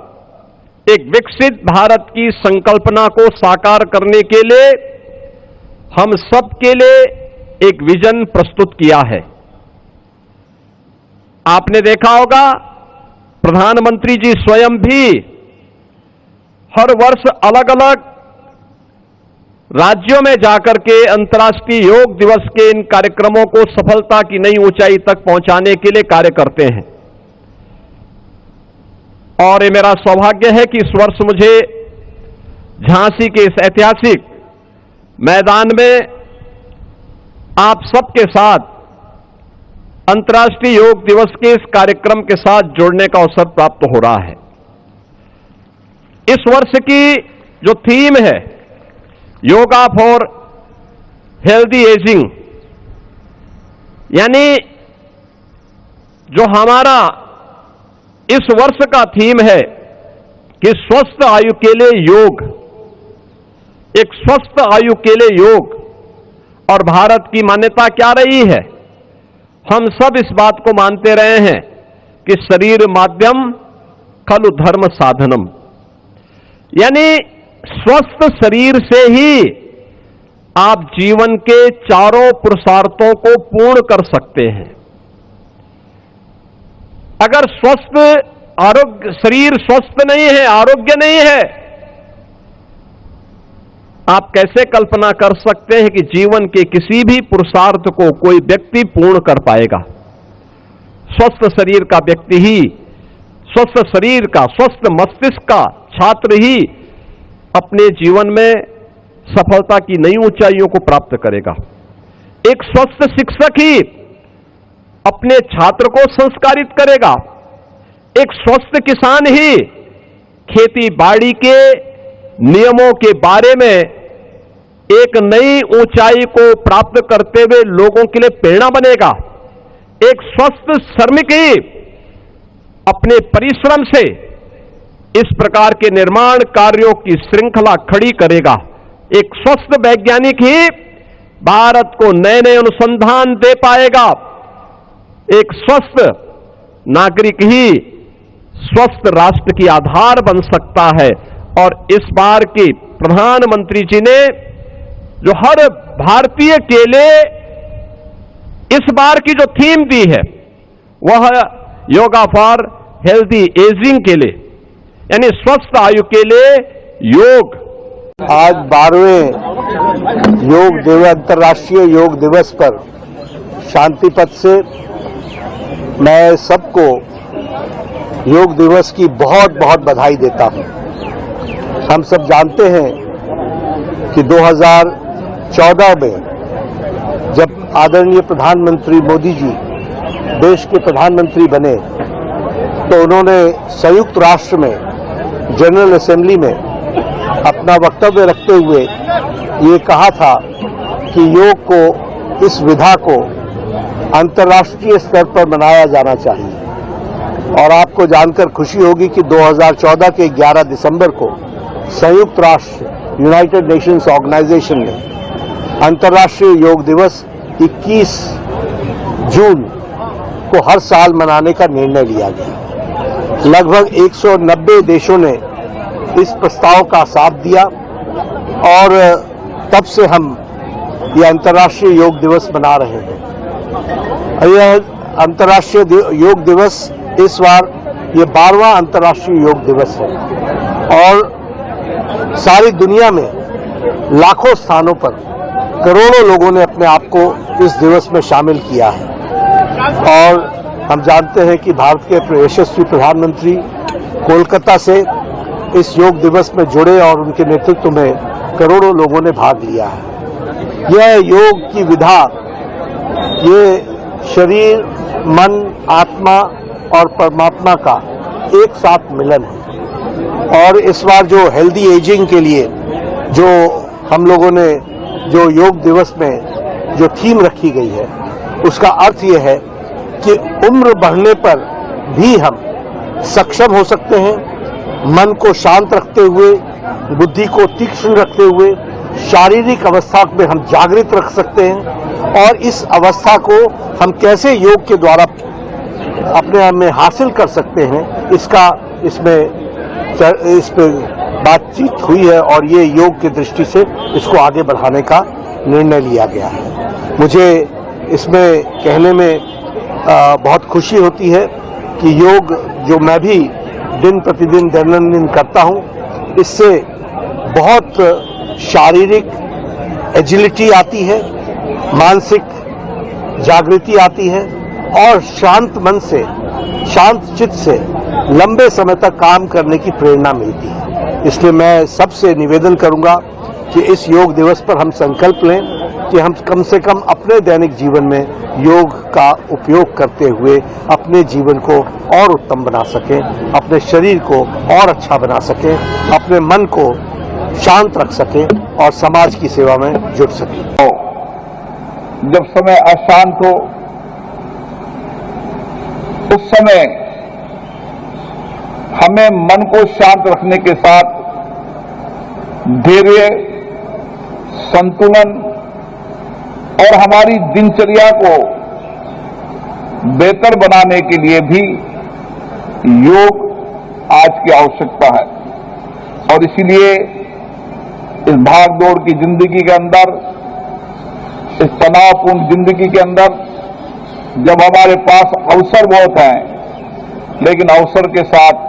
एक विकसित भारत की संकल्पना को साकार करने के लिए हम सब के लिए एक विजन प्रस्तुत किया है। आपने देखा होगा प्रधानमंत्री जी स्वयं भी हर वर्ष अलग अलग राज्यों में जाकर के अंतर्राष्ट्रीय योग दिवस के इन कार्यक्रमों को सफलता की नई ऊंचाई तक पहुंचाने के लिए कार्य करते हैं। और ये मेरा सौभाग्य है कि इस वर्ष मुझे झांसी के इस ऐतिहासिक मैदान में आप सबके साथ अंतर्राष्ट्रीय योग दिवस के इस कार्यक्रम के साथ जुड़ने का अवसर प्राप्त हो रहा है। इस वर्ष की जो थीम है योगा फॉर हेल्दी एजिंग, यानी जो हमारा इस वर्ष का थीम है कि स्वस्थ आयु के लिए योग, एक स्वस्थ आयु के लिए योग। और भारत की मान्यता क्या रही है? हम सब इस बात को मानते रहे हैं कि शरीर माध्यम खलु धर्म साधनम, यानी स्वस्थ शरीर से ही आप जीवन के चारों पुरुषार्थों को पूर्ण कर सकते हैं। अगर स्वस्थ आरोग्य, शरीर स्वस्थ नहीं है, आरोग्य नहीं है, आप कैसे कल्पना कर सकते हैं कि जीवन के किसी भी पुरुषार्थ को कोई व्यक्ति पूर्ण कर पाएगा? स्वस्थ शरीर का व्यक्ति ही, स्वस्थ शरीर का, स्वस्थ मस्तिष्क का छात्र ही अपने जीवन में सफलता की नई ऊंचाइयों को प्राप्त करेगा। एक स्वस्थ शिक्षक ही अपने छात्र को संस्कारित करेगा। एक स्वस्थ किसान ही खेती बाड़ी के नियमों के बारे में एक नई ऊंचाई को प्राप्त करते हुए लोगों के लिए प्रेरणा बनेगा। एक स्वस्थ श्रमिक ही अपने परिश्रम से इस प्रकार के निर्माण कार्यों की श्रृंखला खड़ी करेगा। एक स्वस्थ वैज्ञानिक ही भारत को नए नए अनुसंधान दे पाएगा। एक स्वस्थ नागरिक ही स्वस्थ राष्ट्र की आधार बन सकता है। और इस बार की प्रधानमंत्री जी ने जो हर भारतीय के लिए इस बार की जो थीम दी है वह योगा फॉर हेल्दी एजिंग के लिए, यानी स्वस्थ आयु के लिए योग।
आज 12वें योग दिवस, अंतर्राष्ट्रीय योग दिवस पर शांति पथ से मैं सबको योग दिवस की बहुत बहुत बधाई देता हूं। हम सब जानते हैं कि 2014 में जब आदरणीय प्रधानमंत्री मोदी जी देश के प्रधानमंत्री बने तो उन्होंने संयुक्त राष्ट्र में जनरल असेंबली में अपना वक्तव्य रखते हुए ये कहा था कि योग को, इस विधा को अंतर्राष्ट्रीय स्तर पर मनाया जाना चाहिए। और आपको जानकर खुशी होगी कि 2014 के 11 दिसंबर को संयुक्त राष्ट्र यूनाइटेड नेशंस ऑर्गेनाइजेशन ने अंतर्राष्ट्रीय योग दिवस 21 जून को हर साल मनाने का निर्णय लिया गया। लगभग 190 देशों ने इस प्रस्ताव का साथ दिया और तब से हम यह अंतर्राष्ट्रीय योग दिवस मना रहे हैं। यह अंतर्राष्ट्रीय योग दिवस इस बार ये 12वां अंतर्राष्ट्रीय योग दिवस है और सारी दुनिया में लाखों स्थानों पर करोड़ों लोगों ने अपने आप को इस दिवस में शामिल किया है। और हम जानते हैं कि भारत के यशस्वी प्रधानमंत्री कोलकाता से इस योग दिवस में जुड़े और उनके नेतृत्व में करोड़ों लोगों ने भाग लिया है। यह योग की विधा, ये शरीर, मन, आत्मा और परमात्मा का एक साथ मिलन है। और इस बार जो हेल्दी एजिंग के लिए जो हम लोगों ने जो योग दिवस में जो थीम रखी गई है उसका अर्थ यह है कि उम्र बढ़ने पर भी हम सक्षम हो सकते हैं, मन को शांत रखते हुए, बुद्धि को तीक्ष्ण रखते हुए, शारीरिक अवस्था में हम जागृत रख सकते हैं और इस अवस्था को हम कैसे योग के द्वारा अपने आप में हासिल कर सकते हैं इसका इस पे बातचीत हुई है और ये योग की दृष्टि से इसको आगे बढ़ाने का निर्णय लिया गया है। मुझे इसमें कहने में बहुत खुशी होती है कि योग जो मैं भी दिन प्रतिदिन दैनंदिन करता हूँ, इससे बहुत शारीरिक एजिलिटी आती है, मानसिक जागृति आती है और शांत मन से, शांत चित्त से लंबे समय तक काम करने की प्रेरणा मिलती है। इसलिए मैं सबसे निवेदन करूंगा कि इस योग दिवस पर हम संकल्प लें कि हम कम से कम अपने दैनिक जीवन में योग का उपयोग करते हुए अपने जीवन को और उत्तम बना सकें, अपने शरीर को और अच्छा बना सकें, अपने मन को शांत रख सकें और समाज की सेवा में जुट सकें।
जब समय अशांत हो उस समय हमें मन को शांत रखने के साथ धैर्य, संतुलन और हमारी दिनचर्या को बेहतर बनाने के लिए भी योग आज की आवश्यकता है। और इसीलिए इस भागदौड़ की जिंदगी के अंदर, इस तनावपूर्ण जिंदगी के अंदर जब हमारे पास अवसर बहुत हैं, लेकिन अवसर के साथ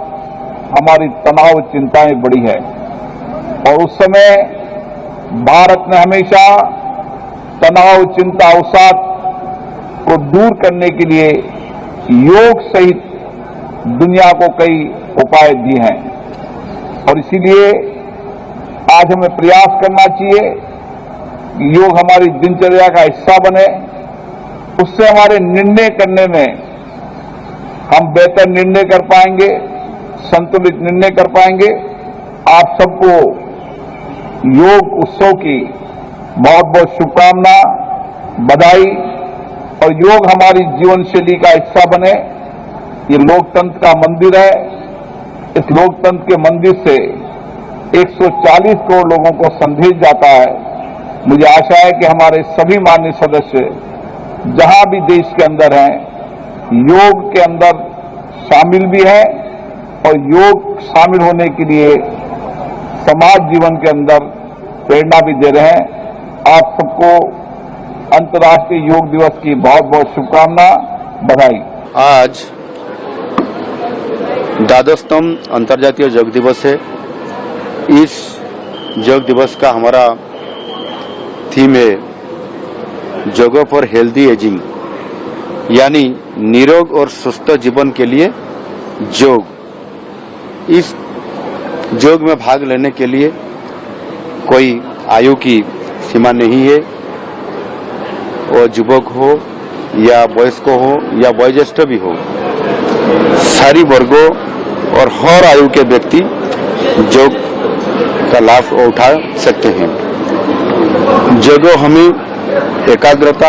हमारी तनाव चिंताएं बड़ी है और उस समय भारत ने हमेशा तनाव, चिंता, अवसाद को दूर करने के लिए योग सहित दुनिया को कई उपाय दिए हैं और इसीलिए आज हमें प्रयास करना चाहिए कि योग हमारी दिनचर्या का हिस्सा बने। उससे हमारे निर्णय करने में हम बेहतर निर्णय कर पाएंगे, संतुलित निर्णय कर पाएंगे। आप सबको योग उत्सव की बहुत बहुत शुभकामना, बधाई। और योग हमारी जीवन शैली का हिस्सा बने। ये लोकतंत्र का मंदिर है। इस लोकतंत्र के मंदिर से 140 करोड़ लोगों को संदेश जाता है। मुझे आशा है कि हमारे सभी माननीय सदस्य जहां भी देश के अंदर हैं, योग के अंदर शामिल भी हैं और योग शामिल होने के लिए समाज जीवन के अंदर प्रेरणा भी दे रहे हैं। आप सबको अंतर्राष्ट्रीय योग दिवस की बहुत बहुत शुभकामना, बधाई।
आज द्वादशतम अंतर्राष्ट्रीय योग दिवस है। इस योग दिवस का हमारा थीम है योगा फॉर हेल्दी एजिंग, यानी निरोग और स्वस्थ जीवन के लिए योग। इस योग में भाग लेने के लिए कोई आयु की सीमा नहीं है, और युवक हो या वयस्क हो या वयोज्येष्ठ भी हो, सारी वर्गों और हर आयु के व्यक्ति योग का लाभ उठा सकते हैं। योग हमें एकाग्रता,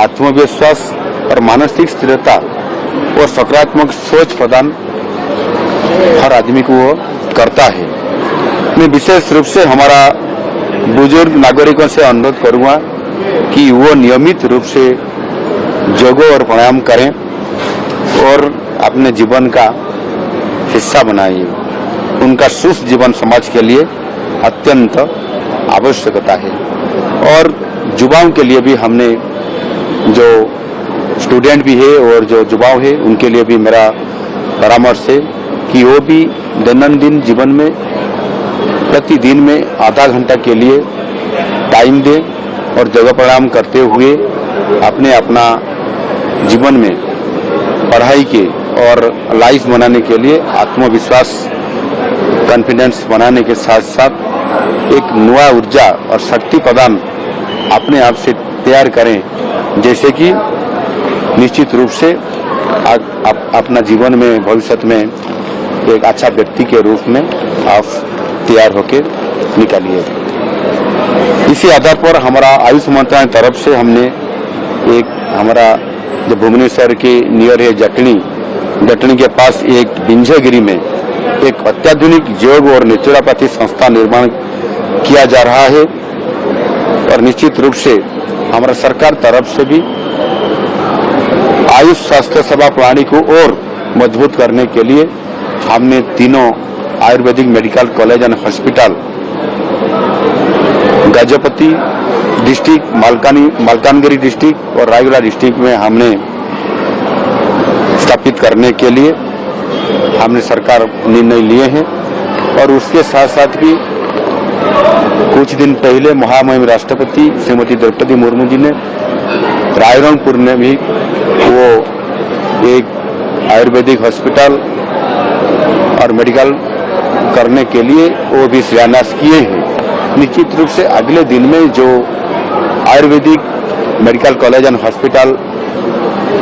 आत्मविश्वास और मानसिक स्थिरता और सकारात्मक सोच प्रदान हर आदमी को करता है। मैं विशेष रूप से हमारा बुजुर्ग नागरिकों से अनुरोध करूंगा कि वो नियमित रूप से योग और प्राणायाम करें और अपने जीवन का हिस्सा बनाइए। उनका स्वस्थ जीवन समाज के लिए अत्यंत आवश्यकता है। और युवाओं के लिए भी हमने, जो स्टूडेंट भी है और जो युवाओं है, उनके लिए भी मेरा परामर्श है कि वो भी दैनंदिन जीवन में प्रतिदिन में आधा घंटा के लिए टाइम दें और योग प्राणायाम करते हुए अपना जीवन में पढ़ाई के और लाइफ बनाने के लिए आत्मविश्वास, कॉन्फिडेंस बनाने के साथ साथ एक नया ऊर्जा और शक्ति प्रदान अपने आप से तैयार करें, जैसे कि निश्चित रूप से अपना जीवन में भविष्य में एक अच्छा व्यक्ति के रूप में आप तैयार होकर निकालिए।
इसी आधार पर हमारा आयुष मंत्रालय की तरफ से हमने एक हमारा जो भुवनेश्वर के नियर है जटनी के पास एक बिंझेगिरी में एक अत्याधुनिक योग और नेचुरोपैथी संस्था निर्माण किया जा रहा है और निश्चित रूप से हमारा सरकार तरफ से भी आयुष स्वास्थ्य सेवा प्रणाली को और मजबूत करने के लिए हमने तीनों Ayurvedic medical college and hospital Gajapati district, Malkangiri district और रायगढ़ डिस्ट्रिक्ट में हमने स्थापित करने के लिए हमने सरकार निर्णय लिए हैं। और उसके साथ साथ भी कुछ दिन पहले महामहिम राष्ट्रपति श्रीमती द्रौपदी मुर्मू जी ने रायरंगपुर में भी वो एक आयुर्वेदिक हॉस्पिटल और मेडिकल करने के लिए वो भी शिलान्यास किए हैं। निश्चित रूप से अगले दिन में जो Ayurvedic medical college and hospital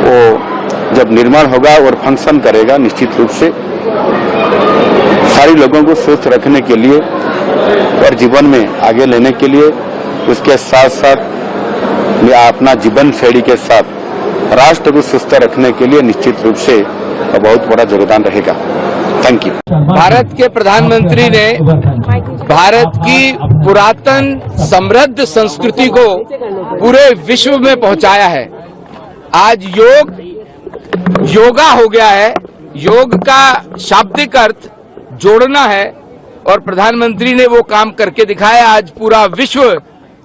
वो जब निर्माण होगा और फंक्शन करेगा, निश्चित रूप से सारे लोगों को स्वस्थ रखने के लिए और जीवन में आगे लेने के लिए, उसके साथ साथ मैं अपना जीवन शैली के साथ राष्ट्र को स्वस्थ रखने के लिए निश्चित रूप से बहुत बड़ा योगदान रहेगा। Thank you.
भारत के प्रधानमंत्री ने भारत की पुरातन समृद्ध संस्कृति को पूरे विश्व में पहुंचाया है। आज योगा हो गया है। योग का शाब्दिक अर्थ जोड़ना है और प्रधानमंत्री ने वो काम करके दिखाया। आज पूरा विश्व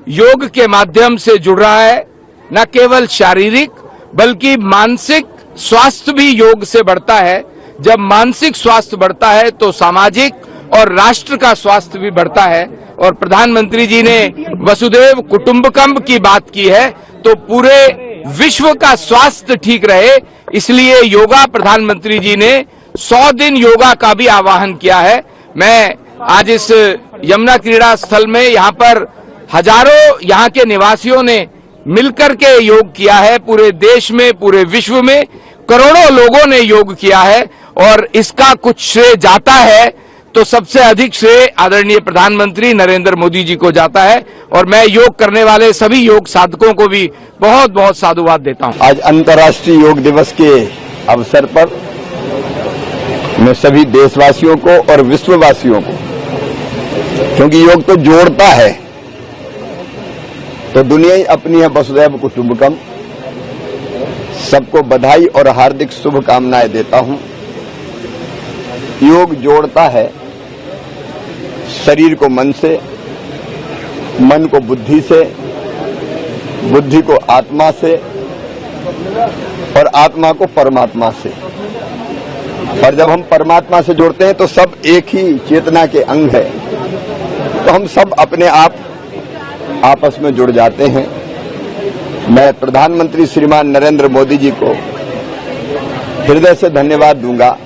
योग के माध्यम से जुड़ रहा है। न केवल शारीरिक बल्कि मानसिक स्वास्थ्य भी योग से बढ़ता है। जब मानसिक स्वास्थ्य बढ़ता है तो सामाजिक और राष्ट्र का स्वास्थ्य भी बढ़ता है। और प्रधानमंत्री जी ने वसुधैव कुटुंबकम की बात की है, तो पूरे विश्व का स्वास्थ्य ठीक रहे, इसलिए योगा प्रधानमंत्री जी ने 100 दिन योगा का भी आह्वान किया है। मैं आज इस यमुना क्रीड़ा स्थल में यहाँ पर हजारों यहाँ के निवासियों ने मिलकर के योग किया है। पूरे देश में, पूरे विश्व में करोड़ों लोगों ने योग किया है और इसका कुछ श्रेय जाता है तो सबसे अधिक श्रेय आदरणीय प्रधानमंत्री नरेंद्र मोदी जी को जाता है। और मैं योग करने वाले सभी योग साधकों को भी बहुत बहुत साधुवाद देता हूं।
आज अंतर्राष्ट्रीय योग दिवस के अवसर पर मैं सभी देशवासियों को और विश्ववासियों को, क्योंकि योग तो जोड़ता है, तो दुनिया ही अपनी है वसुधैव कुटुंबकम, सबको बधाई और हार्दिक शुभकामनाएं देता हूं। योग जोड़ता है शरीर को मन से, मन को बुद्धि से, बुद्धि को आत्मा से और आत्मा को परमात्मा से। और जब हम परमात्मा से जोड़ते हैं तो सब एक ही चेतना के अंग है, तो हम सब अपने आप आपस में जुड़ जाते हैं। मैं प्रधानमंत्री श्रीमान नरेंद्र मोदी जी को हृदय से धन्यवाद दूंगा,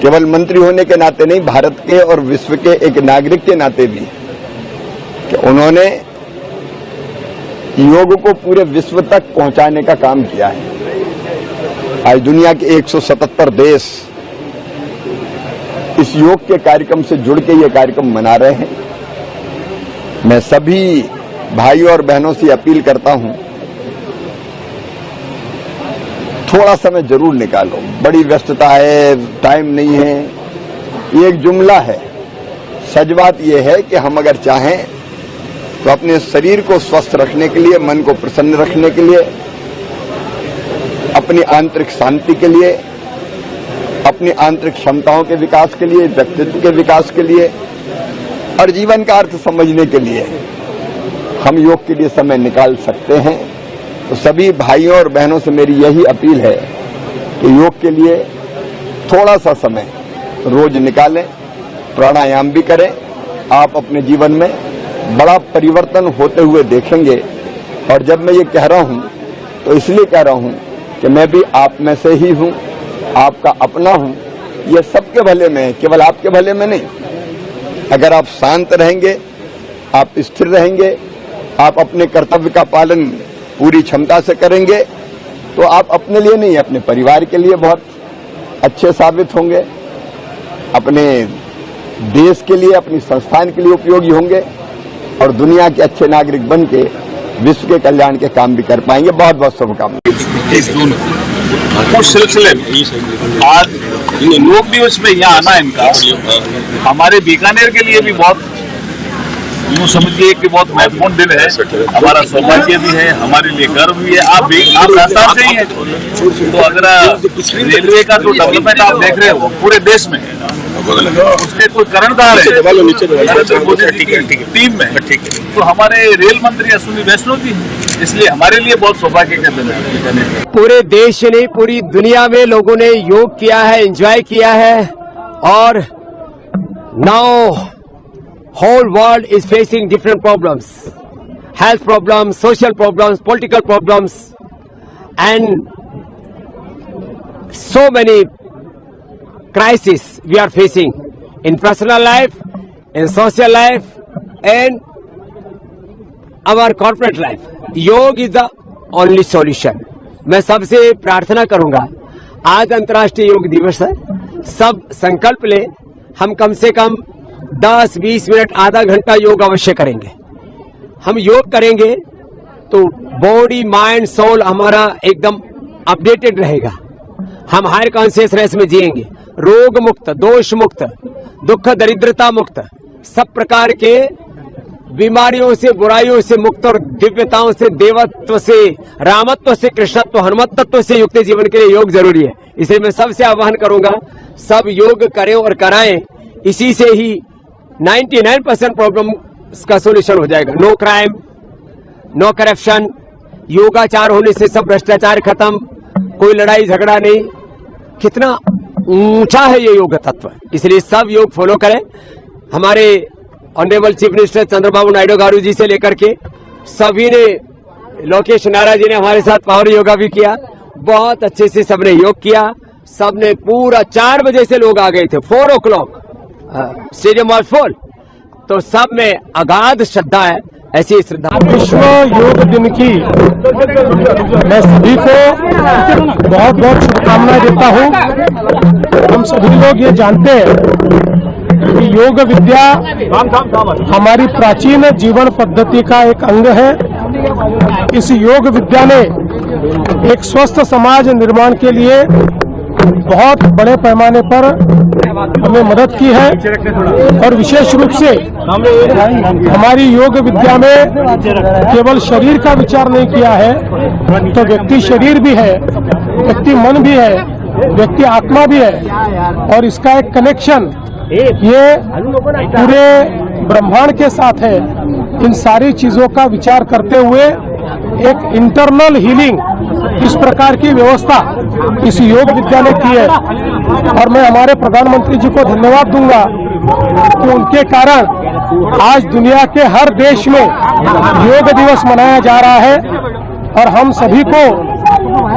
केवल मंत्री होने के नाते नहीं, भारत के और विश्व के एक नागरिक के नाते भी, कि उन्होंने योग को पूरे विश्व तक पहुंचाने का काम किया है। आज दुनिया के 177 देश इस योग के कार्यक्रम से जुड़ के ये कार्यक्रम मना रहे हैं। मैं सभी भाइयों और बहनों से अपील करता हूं, थोड़ा समय जरूर निकालो। बड़ी व्यस्तता है, टाइम नहीं है। ये एक जुमला है। सच बात यह है कि हम अगर चाहें तो अपने शरीर को स्वस्थ रखने के लिए, मन को प्रसन्न रखने के लिए, अपनी आंतरिक शांति के लिए, अपनी आंतरिक क्षमताओं के विकास के लिए, व्यक्तित्व के विकास के लिए और जीवन का अर्थ समझने के लिए हम योग के लिए समय निकाल सकते हैं। तो सभी भाइयों और बहनों से मेरी यही अपील है कि योग के लिए थोड़ा सा समय रोज निकालें, प्राणायाम भी करें। आप अपने जीवन में बड़ा परिवर्तन होते हुए देखेंगे। और जब मैं ये कह रहा हूं तो इसलिए कह रहा हूं कि मैं भी आप में से ही हूं, आपका अपना हूं। ये सबके भले में है, केवल आपके भले में नहीं। अगर आप शांत रहेंगे, आप स्थिर रहेंगे, आप अपने कर्तव्य का पालन पूरी क्षमता से करेंगे, तो आप अपने लिए नहीं, अपने परिवार के लिए बहुत अच्छे साबित होंगे, अपने देश के लिए, अपनी संस्थान के लिए उपयोगी होंगे। और दुनिया के अच्छे नागरिक बन के विश्व के कल्याण के काम भी कर पाएंगे। बहुत बहुत शुभकामनाएं।
उस सिलसिले में आज योग दिवस में यहाँ आना इनका हमारे बीकानेर के लिए भी बहुत यूँ समझिए कि बहुत महत्वपूर्ण दिन है। हमारा सौभाग्य भी है, हमारे लिए गर्व भी है। आप राजस्थान से ही हैं, तो अगर रेलवे का जो डेवलपमेंट आप देख रहे हो पूरे देश में है, उसके कोई कर्णधार है नरेंद्र मोदी जी की टीम में, तो हमारे रेल मंत्री अश्विनी वैष्णव जी, इसलिए हमारे लिए बहुत सौभाग्य का दिन है।
पूरे देश ने, पूरी दुनिया में लोगों ने योग किया है, एंजॉय किया है, और now whole world is facing different problems, health problems, social problems, political problems, and so many crises we are facing in personal life, in social life, and our corporate life. Yoga is the only solution. मैं सबसे प्रार्थना करूंगा, आज अंतर्राष्ट्रीय योग दिवस है, सब संकल्प ले, हम कम से कम 10-20 मिनट, आधा घंटा योग अवश्य करेंगे। हम योग करेंगे तो बॉडी, माइंड, सोल हमारा एकदम अपडेटेड रहेगा। हम हायर कॉन्शियसनेस में जिएंगे, रोग मुक्त, दोष मुक्त, दुख दरिद्रता मुक्त, सब प्रकार के बीमारियों से, बुराइयों से मुक्त, और दिव्यताओं से, देवत्व से, रामत्व से, कृष्णत्व, हनुमत्व से युक्त जीवन के लिए योग जरूरी है। इसलिए मैं सबसे आह्वान करूंगा, सब योग करें और कराएं। इसी से ही 99% प्रॉब्लम का सोल्यूशन हो जाएगा। नो क्राइम, नो करप्शन, योगाचार होने से सब भ्रष्टाचार खत्म, कोई लड़ाई झगड़ा नहीं। कितना ऊंचा है ये योग तत्व, इसलिए सब योग फॉलो करें। हमारे honourable chief minister Chandrababu Naidu garu ji से लेकर के सभी ने, लोकेश नारा जी ने हमारे साथ पावर योगा भी किया, बहुत अच्छे से सबने योग किया। सबने पूरा 4 बजे से लोग आ गए थे, 4 o'clock स्टेडियम वॉज फुल, तो सब में अगाध श्रद्धा है। ऐसी श्रद्धा
विश्व योग दिन की मैं सभी को बहुत बहुत शुभकामनाएं देता हूं। हम सभी लोग ये जानते हैं कि योग विद्या हमारी प्राचीन जीवन पद्धति का एक अंग है। इस योग विद्या ने एक स्वस्थ समाज निर्माण के लिए बहुत बड़े पैमाने पर हमें मदद की है, और विशेष रूप से हमारी योग विद्या में केवल शरीर का विचार नहीं किया है, तो व्यक्ति शरीर भी है, व्यक्ति मन भी है, व्यक्ति आत्मा भी है, और इसका एक कनेक्शन ये पूरे ब्रह्मांड के साथ है। इन सारी चीजों का विचार करते हुए एक इंटरनल हीलिंग, इस प्रकार की व्यवस्था इस योग विद्या ने की है, और मैं हमारे प्रधानमंत्री जी को धन्यवाद दूंगा कि उनके कारण आज दुनिया के हर देश में योग दिवस मनाया जा रहा है। और हम सभी को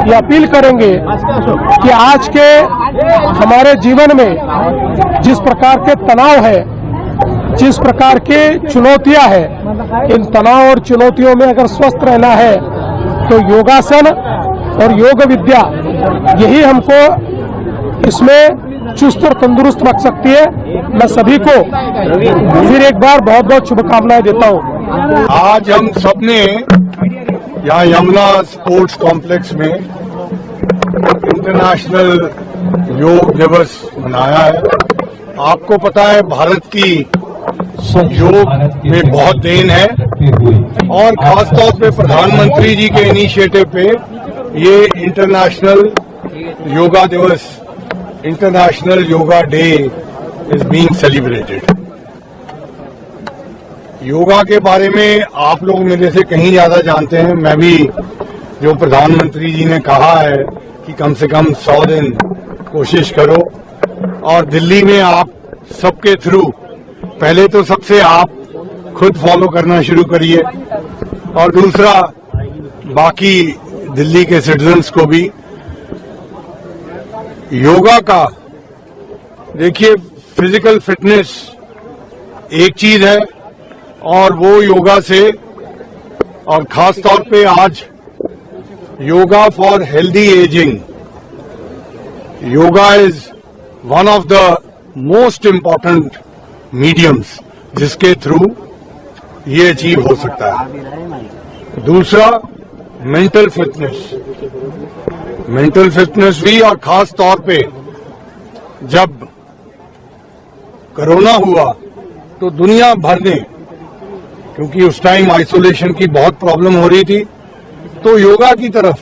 ये अपील करेंगे कि आज के हमारे जीवन में जिस प्रकार के तनाव है, जिस प्रकार की चुनौतियां हैं, इन तनाव और चुनौतियों में अगर स्वस्थ रहना है तो योगासन और योग विद्या यही हमको इसमें चुस्त और तंदुरुस्त रख सकती है। मैं सभी को फिर एक बार बहुत बहुत शुभकामनाएं देता हूं।
आज हम सबने यहाँ यमुना स्पोर्ट्स कॉम्प्लेक्स में इंटरनेशनल योग दिवस मनाया है। आपको पता है भारत की योग में बहुत देन है, और खासतौर पे प्रधानमंत्री जी के इनिशिएटिव पे ये इंटरनेशनल योगा दिवस, international yoga day is being celebrated. Yoga के बारे में आप लोग मेरे से कहीं ज्यादा जानते हैं। मैं भी, जो प्रधानमंत्री जी ने कहा है कि कम से कम 100 दिन कोशिश करो, और दिल्ली में आप सबके थ्रू पहले तो सबसे आप खुद फॉलो करना शुरू करिए, और दूसरा बाकी दिल्ली के सिटीजन्स को भी। योगा का देखिए, फिजिकल फिटनेस एक चीज है, और वो योगा से, और खास तौर पे आज yoga for healthy ageing, yoga is one of the most important mediums जिसके थ्रू
ये अचीव हो सकता है। दूसरा, मेंटल फिटनेस भी, और खास तौर पे जब कोरोना हुआ तो दुनिया भर ने, क्योंकि उस टाइम आइसोलेशन की बहुत प्रॉब्लम हो रही थी, तो योगा की तरफ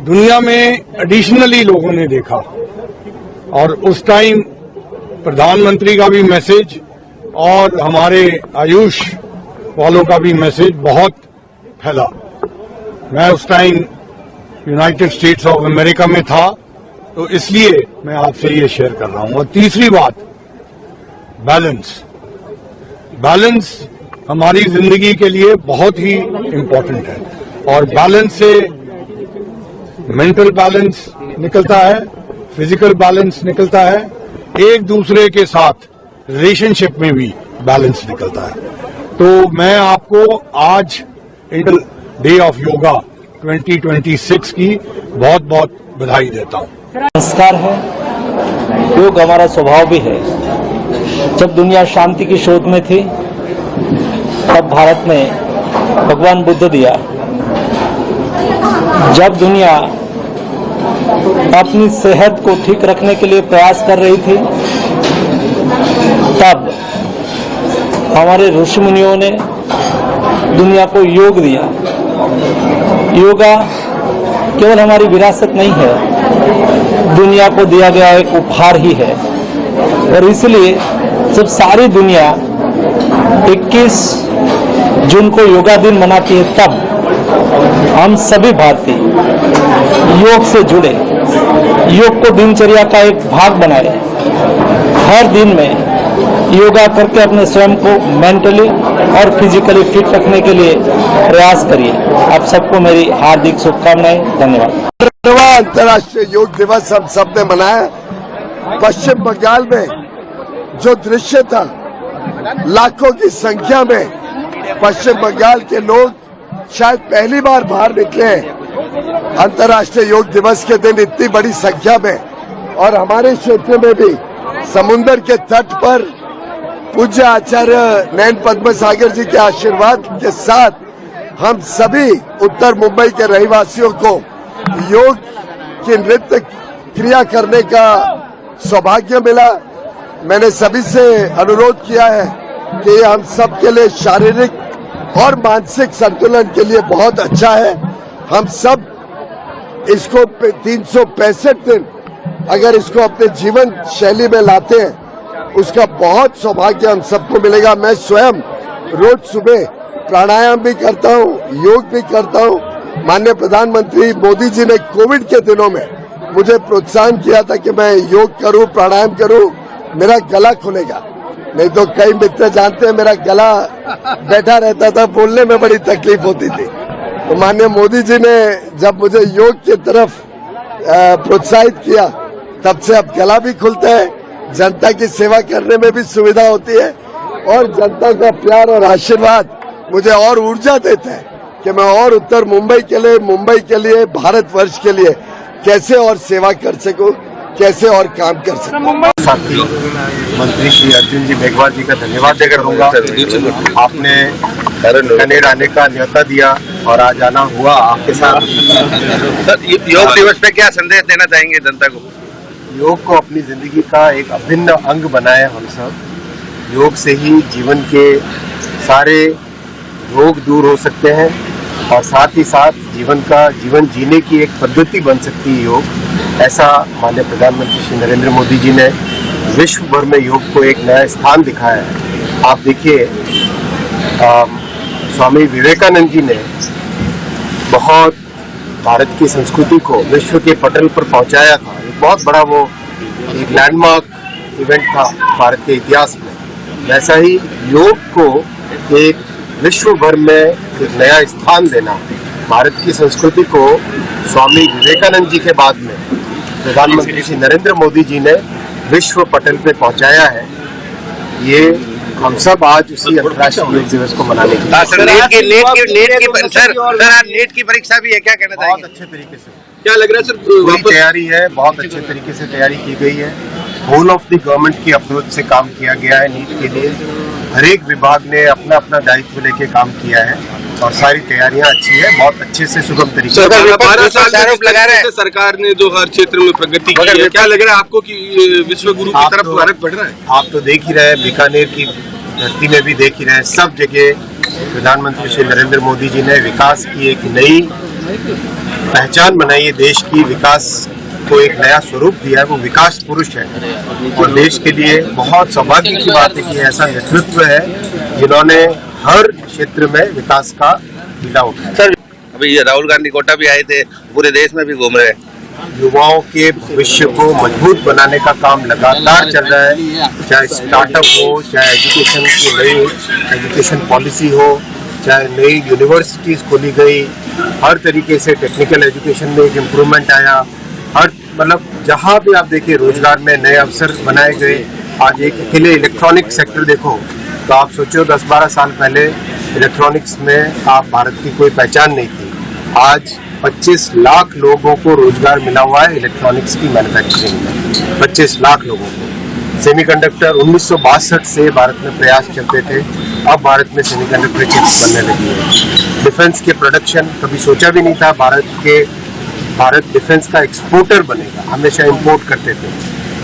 दुनिया में एडिशनली लोगों ने देखा, और उस टाइम प्रधानमंत्री का भी मैसेज और हमारे आयुष वालों का भी मैसेज बहुत फैला। मैं उस time United states of America में था, तो इसलिए मैं आपसे ये शेयर कर रहा हूं। और तीसरी बात, बैलेंस हमारी जिंदगी के लिए बहुत ही इम्पोर्टेंट है, और बैलेंस से मेंटल बैलेंस निकलता है, फिजिकल बैलेंस निकलता है, एक दूसरे के साथ रिलेशनशिप में भी बैलेंस निकलता है। तो मैं आपको आज इंटरनेशनल डे ऑफ योगा 2026 की बहुत बहुत बधाई देता हूं।
संस्कार है, योग हमारा स्वभाव भी है। जब दुनिया शांति की शोध में थी, तब भारत ने भगवान बुद्ध दिया। जब दुनिया अपनी सेहत को ठीक रखने के लिए प्रयास कर रही थी, तब हमारे ऋषि मुनियों ने दुनिया को योग दिया। योगा केवल हमारी विरासत नहीं है, दुनिया को दिया गया एक उपहार ही है। और इसलिए जब सारी दुनिया 21 जून को योगा दिन मनाती है, तब हम सभी भारतीय योग से जुड़े, योग को दिनचर्या का एक भाग बनाए, हर दिन में योगा करके अपने स्वयं को मेंटली और फिजिकली फिट रखने के लिए प्रयास करिए। आप सबको मेरी हार्दिक शुभकामनाएं। धन्यवाद।
अंतर्राष्ट्रीय योग दिवस हम सब ने मनाया। पश्चिम बंगाल में जो दृश्य था, लाखों की संख्या में पश्चिम बंगाल के लोग शायद पहली बार बाहर निकले अंतर्राष्ट्रीय योग दिवस के दिन इतनी बड़ी संख्या में। और हमारे क्षेत्र में भी समुन्द्र के तट पर पूज्य आचार्य नयन पद्म सागर जी के आशीर्वाद के साथ हम सभी उत्तर मुंबई के रहवासियों को योग की नृत्य क्रिया करने का सौभाग्य मिला। मैंने सभी से अनुरोध किया है कि ये हम सब के लिए शारीरिक और मानसिक संतुलन के लिए बहुत अच्छा है। हम सब इसको 365 दिन अगर इसको अपने जीवन शैली में लाते हैं, उसका बहुत सौभाग्य हम सबको मिलेगा। मैं स्वयं रोज सुबह प्राणायाम भी करता हूँ, योग भी करता हूँ। माननीय प्रधानमंत्री मोदी जी ने कोविड के दिनों में मुझे प्रोत्साहन किया था कि मैं योग करूँ, प्राणायाम करूँ, मेरा गला खुलेगा। नहीं तो कई मित्र जानते हैं मेरा गला बैठा रहता था, बोलने में बड़ी तकलीफ होती थी। तो माननीय मोदी जी ने जब मुझे योग की तरफ प्रोत्साहित किया, तब से अब गला भी खुलता है, जनता की सेवा करने में भी सुविधा होती है, और जनता का प्यार और आशीर्वाद मुझे और ऊर्जा देता है कि मैं और उत्तर मुंबई के लिए भारतवर्ष के लिए कैसे और सेवा कर सकूं, कैसे और काम कर सकूं।
साथी मंत्री श्री अर्जुन जी मेघवाल जी का धन्यवाद देकर रहूंगा। आपने कनेडा आने का न्योता दिया और आज आना हुआ आपके साथ।
सर, योग दिवस पे क्या संदेश देना चाहेंगे जनता को?
योग को अपनी जिंदगी का एक अभिन्न अंग बनाए हम सब। योग से ही जीवन के सारे रोग दूर हो सकते हैं, और साथ ही साथ जीवन जीने की एक पद्धति बन सकती है योग। ऐसा माननीय प्रधानमंत्री श्री नरेंद्र मोदी जी ने विश्व भर में योग को एक नया स्थान दिखाया है। आप देखिए, स्वामी विवेकानंद जी ने बहुत भारत की संस्कृति को विश्व के पटल पर पहुंचाया था। एक बहुत बड़ा वो एक लैंडमार्क इवेंट था भारत के इतिहास में। वैसा ही योग को एक विश्व भर में एक नया स्थान देना, भारत की संस्कृति को स्वामी विवेकानंद जी के बाद में प्रधानमंत्री श्री नरेंद्र मोदी जी ने विश्व पटल पे पहुंचाया है। ये हम सब आज उसी अंतर्राष्ट्रीय योग दिवस को मनाने के
नेट की परीक्षा भी है, क्या कहना चाहिए?
बहुत अच्छे तरीके से
क्या लग रहा है सर?
पूरी तैयारी है, बहुत अच्छे तरीके से तैयारी की गई है। होल ऑफ द गवर्नमेंट की अप्रोच से काम किया गया है नीट के लिए। हर एक विभाग ने अपना अपना दायित्व लेके काम किया है और सारी तैयारियां अच्छी है, बहुत अच्छे से सुगम तरीके से।
आरोप लगा रहे हैं सरकार ने जो हर क्षेत्र में प्रगति की है, क्या लग रहा है आपको कि विश्व गुरु की तरफ भारत बढ़ रहा है?
आप तो देख ही रहे हैं, बीकानेर की धरती में भी देख ही रहे हैं, सब जगह प्रधानमंत्री श्री नरेंद्र मोदी जी ने विकास की एक नई पहचान बनाई है, देश की विकास को एक नया स्वरूप दिया है। वो विकास पुरुष है और देश के लिए बहुत सौभाग्य की बात है कि ऐसा नेतृत्व है जिन्होंने हर क्षेत्र में विकास का बीड़ा उठाया।
सर अभी राहुल गांधी कोटा भी आए थे, पूरे देश में भी घूम रहे हैं।
युवाओं के भविष्य को मजबूत बनाने का काम लगातार चल रहा है, चाहे स्टार्टअप हो, चाहे एजुकेशन की नई एजुकेशन पॉलिसी हो, चाहे नई यूनिवर्सिटीज खोली गई, हर तरीके से टेक्निकल एजुकेशन में एक इम्प्रूवमेंट आया। हर मतलब जहाँ भी आप देखिए रोजगार में नए अवसर बनाए गए। आज एक अकेले इलेक्ट्रॉनिक सेक्टर देखो तो आप सोचो 10-12 साल पहले इलेक्ट्रॉनिक्स में आप भारत की कोई पहचान नहीं थी। आज 25 लाख लोगों को रोजगार मिला हुआ है इलेक्ट्रॉनिक्स की मैन्युफैक्चरिंग में, 25 लाख लोगों को। सेमीकंडक्टर 1962 से भारत में प्रयास चलते थे, अब भारत में सेमीकंडक्टर चिप्स बनने लगी है। डिफेंस के प्रोडक्शन कभी सोचा भी नहीं था भारत डिफेंस का एक्सपोर्टर बनेगा, हमेशा इंपोर्ट करते थे।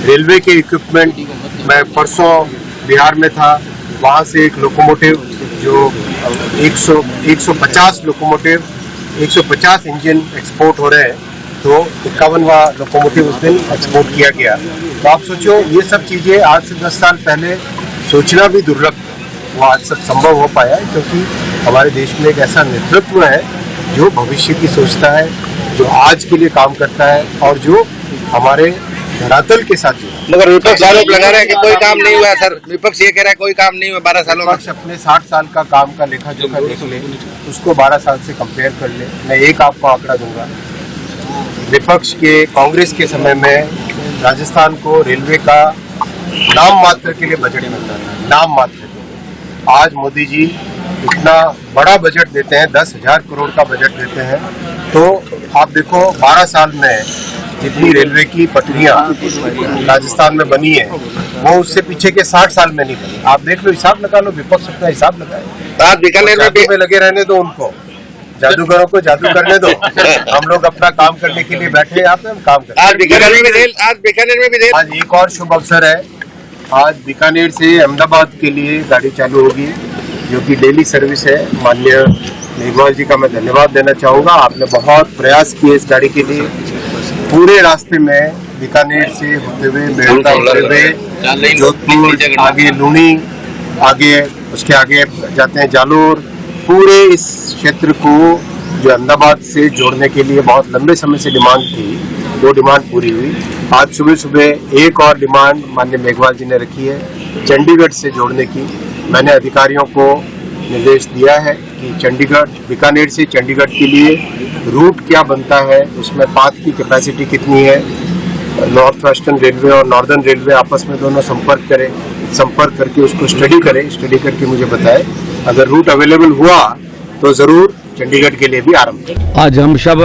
रेलवे के इक्विपमेंट, मैं परसों बिहार में था, वहाँ से एक लोकोमोटिव जो 150 लोकोमोटिव 150 इंजन एक्सपोर्ट हो रहे हैं, तो 51वां लोकोमोटिव उस दिन एक्सपोर्ट किया गया। तो आप सोचो ये सब चीज़ें आज से 10 साल पहले सोचना भी दुर्लभ, वो आज सब संभव हो पाया है क्योंकि हमारे देश में एक ऐसा नेतृत्व है जो भविष्य की सोचता है, जो आज के लिए काम करता है और जो हमारे धरातल के साथ जुड़ा।
मगर विपक्ष आरोप लगा रहे हैं कि कोई काम नहीं हुआ है। सर विपक्ष ये कह रहा है कोई काम नहीं हुआ 12 सालों में।
विपक्ष अपने 60 साल का काम का लेखा जोखा देख ले, उसको 12 साल से कंपेयर कर ले। मैं एक आपको आंकड़ा दूंगा, विपक्ष के कांग्रेस के समय में राजस्थान को रेलवे का नाम मात्र के लिए बजट मिलता था, नाम मात्र। आज मोदी जी इतना बड़ा बजट देते हैं, 10,000 करोड़ का बजट देते हैं, तो आप देखो 12 साल में जितनी रेलवे की पटरियां राजस्थान में बनी है वो उससे पीछे के 60 साल में नहीं बनी। आप देख लो, हिसाब लगा लो, विपक्ष अपना हिसाब लगाए।
आज बीकानेर
में लगे रहने दो उनको, जादूगरों को जादू करने दो। हम लोग अपना काम करने के लिए बैठे हैं यहाँ पे, हम काम करते हैं।
आज बीकानेर में भी
आज एक और शुभ अवसर है। आज बीकानेर से अहमदाबाद के लिए गाड़ी चालू होगी जो कि डेली सर्विस है। माननीय मेघवाल जी का मैं धन्यवाद देना चाहूँगा, आपने बहुत प्रयास किए इस गाड़ी के लिए। पूरे रास्ते में बीकानेर से होते हुए मेड़ता होते हुए जोधपुर, आगे लूनी, आगे उसके आगे जाते हैं जालोर, पूरे इस क्षेत्र को जो अहमदाबाद से जोड़ने के लिए बहुत लंबे समय से डिमांड थी, वो डिमांड पूरी हुई। आज सुबह सुबह एक और डिमांड माननीय मेघवाल जी ने रखी है चंडीगढ़ से जोड़ने की। मैंने अधिकारियों को निर्देश दिया है कि चंडीगढ़, बीकानेर से चंडीगढ़ के लिए रूट क्या बनता है, उसमें पाथ की कैपेसिटी कितनी है। नॉर्थ वेस्टर्न रेलवे और नॉर्दर्न रेलवे आपस में दोनों संपर्क करें, संपर्क करके उसको स्टडी करें, स्टडी करके मुझे बताएं। अगर रूट अवेलेबल हुआ तो ज़रूर चंडीगढ़ के लिए भी आरंभ करें।
आज हम सब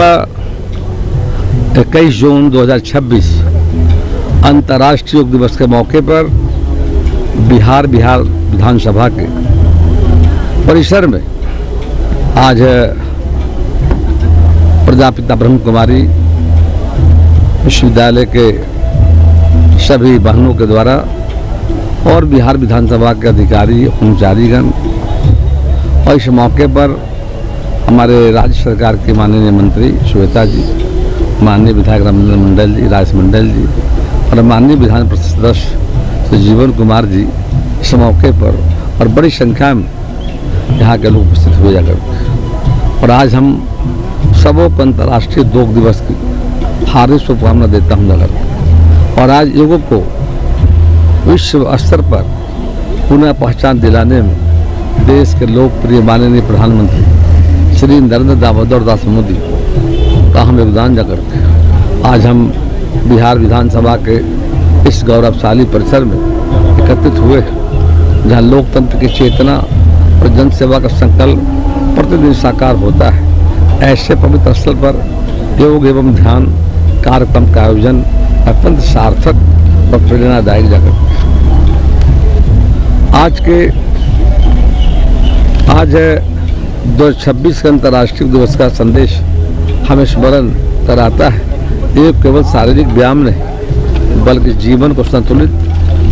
21 जून 2026 अंतर्राष्ट्रीय योग दिवस के मौके पर बिहार विधानसभा के परिसर में आज प्रजापिता ब्रह्म कुमारी विश्वविद्यालय के सभी बहनों के द्वारा और बिहार विधानसभा के अधिकारी कर्मचारीगण और इस मौके पर हमारे राज्य सरकार के माननीय मंत्री श्वेता जी, माननीय विधायक रामचंद्र मंडल जी, राज मंडल जी और माननीय विधान परिषद सदस्य श्री जीवन कुमार जी इस मौके पर और बड़ी संख्या में यहाँ के लोग उपस्थित हुए जाकर। और आज हम सबों को अंतर्राष्ट्रीय योग दिवस की हार्दिक शुभकामना देता हूँ नगर। और आज योग को विश्व स्तर पर पुनः पहचान दिलाने में देश के लोकप्रिय माननीय प्रधानमंत्री श्री नरेंद्र दामोदर दास मोदी का हम योगदान जाकर आज हम बिहार विधानसभा के इस गौरवशाली परिसर में एकत्रित हुए, जहाँ लोकतंत्र की चेतना और जनसेवा का संकल्प प्रतिदिन साकार होता है। ऐसे पवित्र स्थल पर योग एवं ध्यान कार्यक्रम का आयोजन अत्यंत सार्थक और प्रेरणादायक जाकर आज है 2026 के अंतर्राष्ट्रीय दिवस का संदेश हमें स्मरण कराता है। ये केवल शारीरिक व्यायाम नहीं बल्कि जीवन को संतुलित,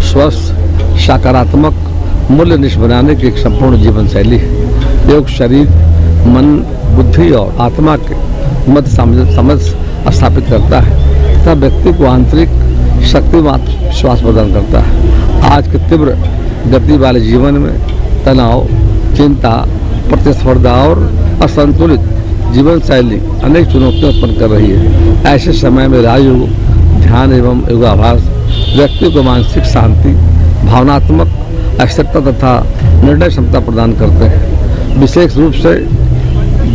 स्वस्थ, सकारात्मक, मूल्यनिष्ठ बनाने की एक संपूर्ण जीवन शैली है। योग शरीर, मन, बुद्धि और आत्मा के मध्य समझ स्थापित करता है तथा व्यक्ति को आंतरिक शक्ति व आत्मविश्वास प्रदान करता है। आज के तीव्र गति वाले जीवन में तनाव, चिंता, प्रतिस्पर्धा और असंतुलित जीवन शैली अनेक चुनौतियां उत्पन्न कर रही है। ऐसे समय में राजयोग, ध्यान एवं योगाभ्यास व्यक्ति को मानसिक शांति, भावनात्मक स्थिरता तथा निर्णय क्षमता प्रदान करते हैं। विशेष रूप से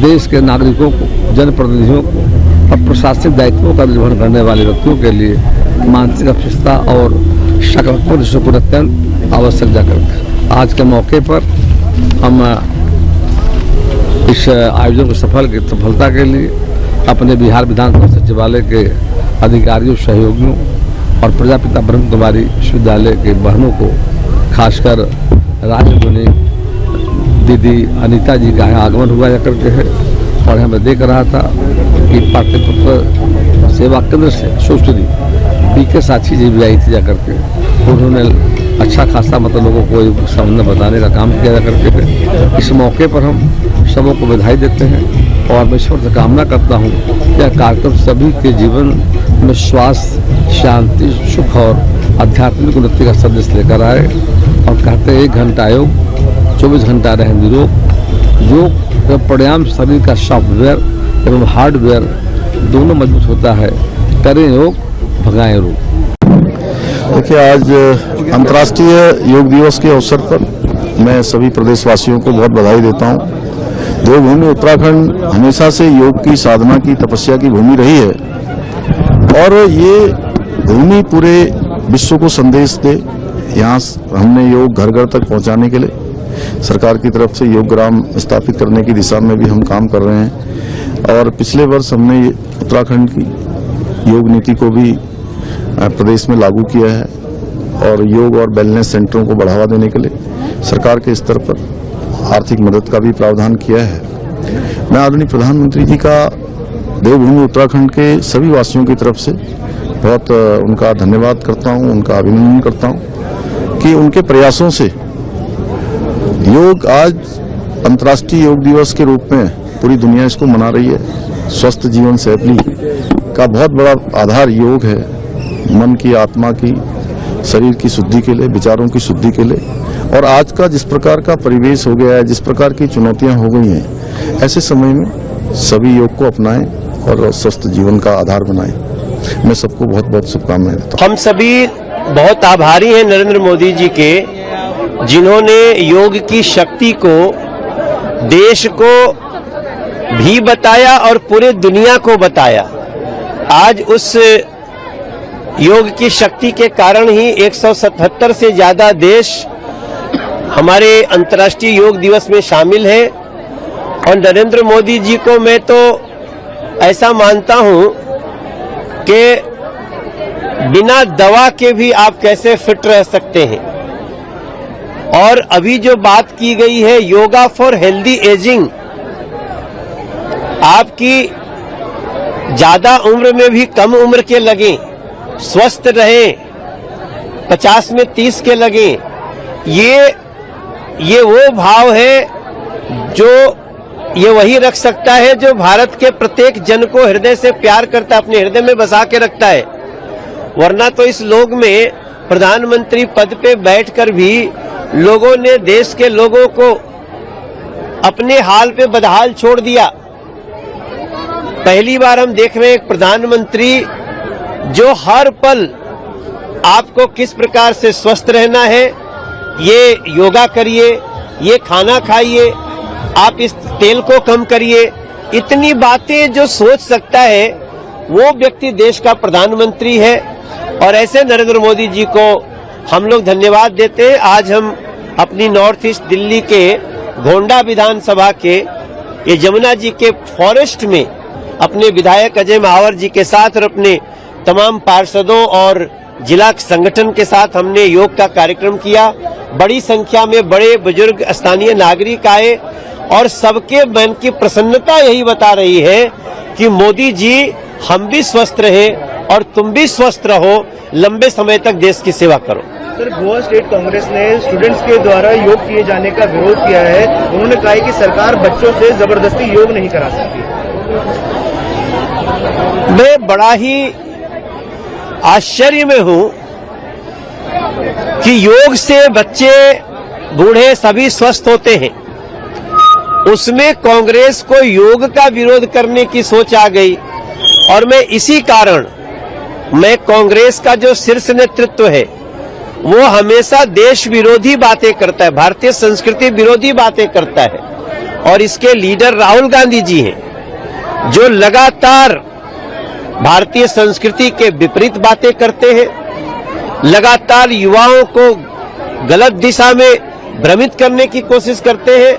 देश के नागरिकों को, जनप्रतिनिधियों को और प्रशासनिक दायित्वों का निर्वहन करने वाले व्यक्तियों के लिए मानसिक स्थिरता और सकारात्मक दृष्टिकोण अत्यंत आवश्यक जाकर आज के मौके पर हम इस आयोजन को सफलता के लिए अपने बिहार विधानसभा सचिवालय के अधिकारियों, सहयोगियों और प्रजापिता ब्रह्म कुमारी विश्वविद्यालय के बहनों को, खासकर राजगुनी दीदी अनीता जी का आगमन हुआ जाकर के है और हमें देख रहा था कि पाटलिपुत्र सेवा केंद्र से सुश्री BK साक्षी जी भी आई थी जाकर के। उन्होंने अच्छा खासा मतलब लोगों को सामने बताने का काम किया जाकर के। इस मौके पर हम सबों को बधाई देते हैं और मैं ईश्वर से कामना करता हूँ कि यह कार्यक्रम सभी के जीवन में स्वास्थ्य, शांति, सुख और आध्यात्मिक उन्नति का संदेश लेकर आए। और कहते हैं 1 घंटा योग, 24 घंटा रहें निरोग। योग एवं प्राणायाम शरीर का सॉफ्टवेयर एवं हार्डवेयर दोनों मजबूत होता है। करें योग, भगाएं रोग।
देखिए, आज अंतर्राष्ट्रीय योग दिवस के अवसर पर मैं सभी प्रदेशवासियों को बहुत बधाई देता हूं। देवभूमि उत्तराखंड हमेशा से योग की साधना की, तपस्या की भूमि रही है और ये भूमि पूरे विश्व को संदेश दे। यहाँ हमने योग घर घर तक पहुँचाने के लिए सरकार की तरफ से योग ग्राम स्थापित करने की दिशा में भी हम काम कर रहे हैं और पिछले वर्ष हमने उत्तराखंड की योग नीति को भी प्रदेश में लागू किया है और योग और वेलनेस सेंटरों को बढ़ावा देने के लिए सरकार के स्तर पर आर्थिक मदद का भी प्रावधान किया है। मैं आदरणीय प्रधानमंत्री जी का देवभूमि उत्तराखंड के सभी वासियों की तरफ से बहुत उनका धन्यवाद करता हूं, उनका अभिनंदन करता हूं कि उनके प्रयासों से योग आज अंतर्राष्ट्रीय योग दिवस के रूप में पूरी दुनिया इसको मना रही है। स्वस्थ जीवन शैली का बहुत बड़ा आधार योग है। मन की, आत्मा की, शरीर की शुद्धि के लिए, विचारों की शुद्धि के लिए। और आज का जिस प्रकार का परिवेश हो गया है, जिस प्रकार की चुनौतियां हो गई हैं, ऐसे समय में सभी योग को अपनाएं और स्वस्थ जीवन का आधार बनाएं। मैं सबको बहुत बहुत शुभकामनाएं देता हूं।
हम सभी बहुत आभारी हैं नरेंद्र मोदी जी के, जिन्होंने योग की शक्ति को देश को भी बताया और पूरे दुनिया को बताया। आज उस योग की शक्ति के कारण ही 177 से ज्यादा देश हमारे अंतर्राष्ट्रीय योग दिवस में शामिल हैं और नरेंद्र मोदी जी को मैं तो ऐसा मानता हूं कि बिना दवा के भी आप कैसे फिट रह सकते हैं। और अभी जो बात की गई है योगा फॉर हेल्दी एजिंग, आपकी ज्यादा उम्र में भी कम उम्र के लगे, स्वस्थ रहें, 50 में 30 के लगे, ये वो भाव है जो ये वही रख सकता है जो भारत के प्रत्येक जन को हृदय से प्यार करता है, अपने हृदय में बसा के रखता है। वरना तो इस लोक में प्रधानमंत्री पद पे बैठकर भी लोगों ने देश के लोगों को अपने हाल पे बदहाल छोड़ दिया। पहली बार हम देख रहे हैं एक प्रधानमंत्री जो हर पल आपको किस प्रकार से स्वस्थ रहना है, ये योगा करिए, ये खाना खाइए, आप इस तेल को कम करिए, इतनी बातें जो सोच सकता है वो व्यक्ति देश का प्रधानमंत्री है। और ऐसे नरेंद्र मोदी जी को हम लोग धन्यवाद देते हैं। आज हम अपनी नॉर्थ ईस्ट दिल्ली के गोंडा विधानसभा के ये जमुना जी के फॉरेस्ट में अपने विधायक अजय महावर जी के साथ और अपने तमाम पार्षदों और जिला संगठन के साथ हमने योग का कार्यक्रम किया। बड़ी संख्या में बड़े बुजुर्ग स्थानीय नागरिक आए और सबके मन की प्रसन्नता यही बता रही है कि मोदी जी हम भी स्वस्थ रहे और तुम भी स्वस्थ रहो, लंबे समय तक देश की सेवा करो।
सर, गोवा स्टेट कांग्रेस ने स्टूडेंट्स के द्वारा योग किए जाने का विरोध किया है। उन्होंने कहा है कि सरकार बच्चों से जबरदस्ती योग नहीं करा सकती।
मैं बड़ा ही आश्चर्य में हूं कि योग से बच्चे बूढ़े सभी स्वस्थ होते हैं, उसमें कांग्रेस को योग का विरोध करने की सोच आ गई। और मैं इसी कारण मैं कांग्रेस का जो शीर्ष नेतृत्व है वो हमेशा देश विरोधी बातें करता है, भारतीय संस्कृति विरोधी बातें करता है। और इसके लीडर राहुल गांधी जी हैं जो लगातार भारतीय संस्कृति के विपरीत बातें करते हैं, लगातार युवाओं को गलत दिशा में भ्रमित करने की कोशिश करते हैं।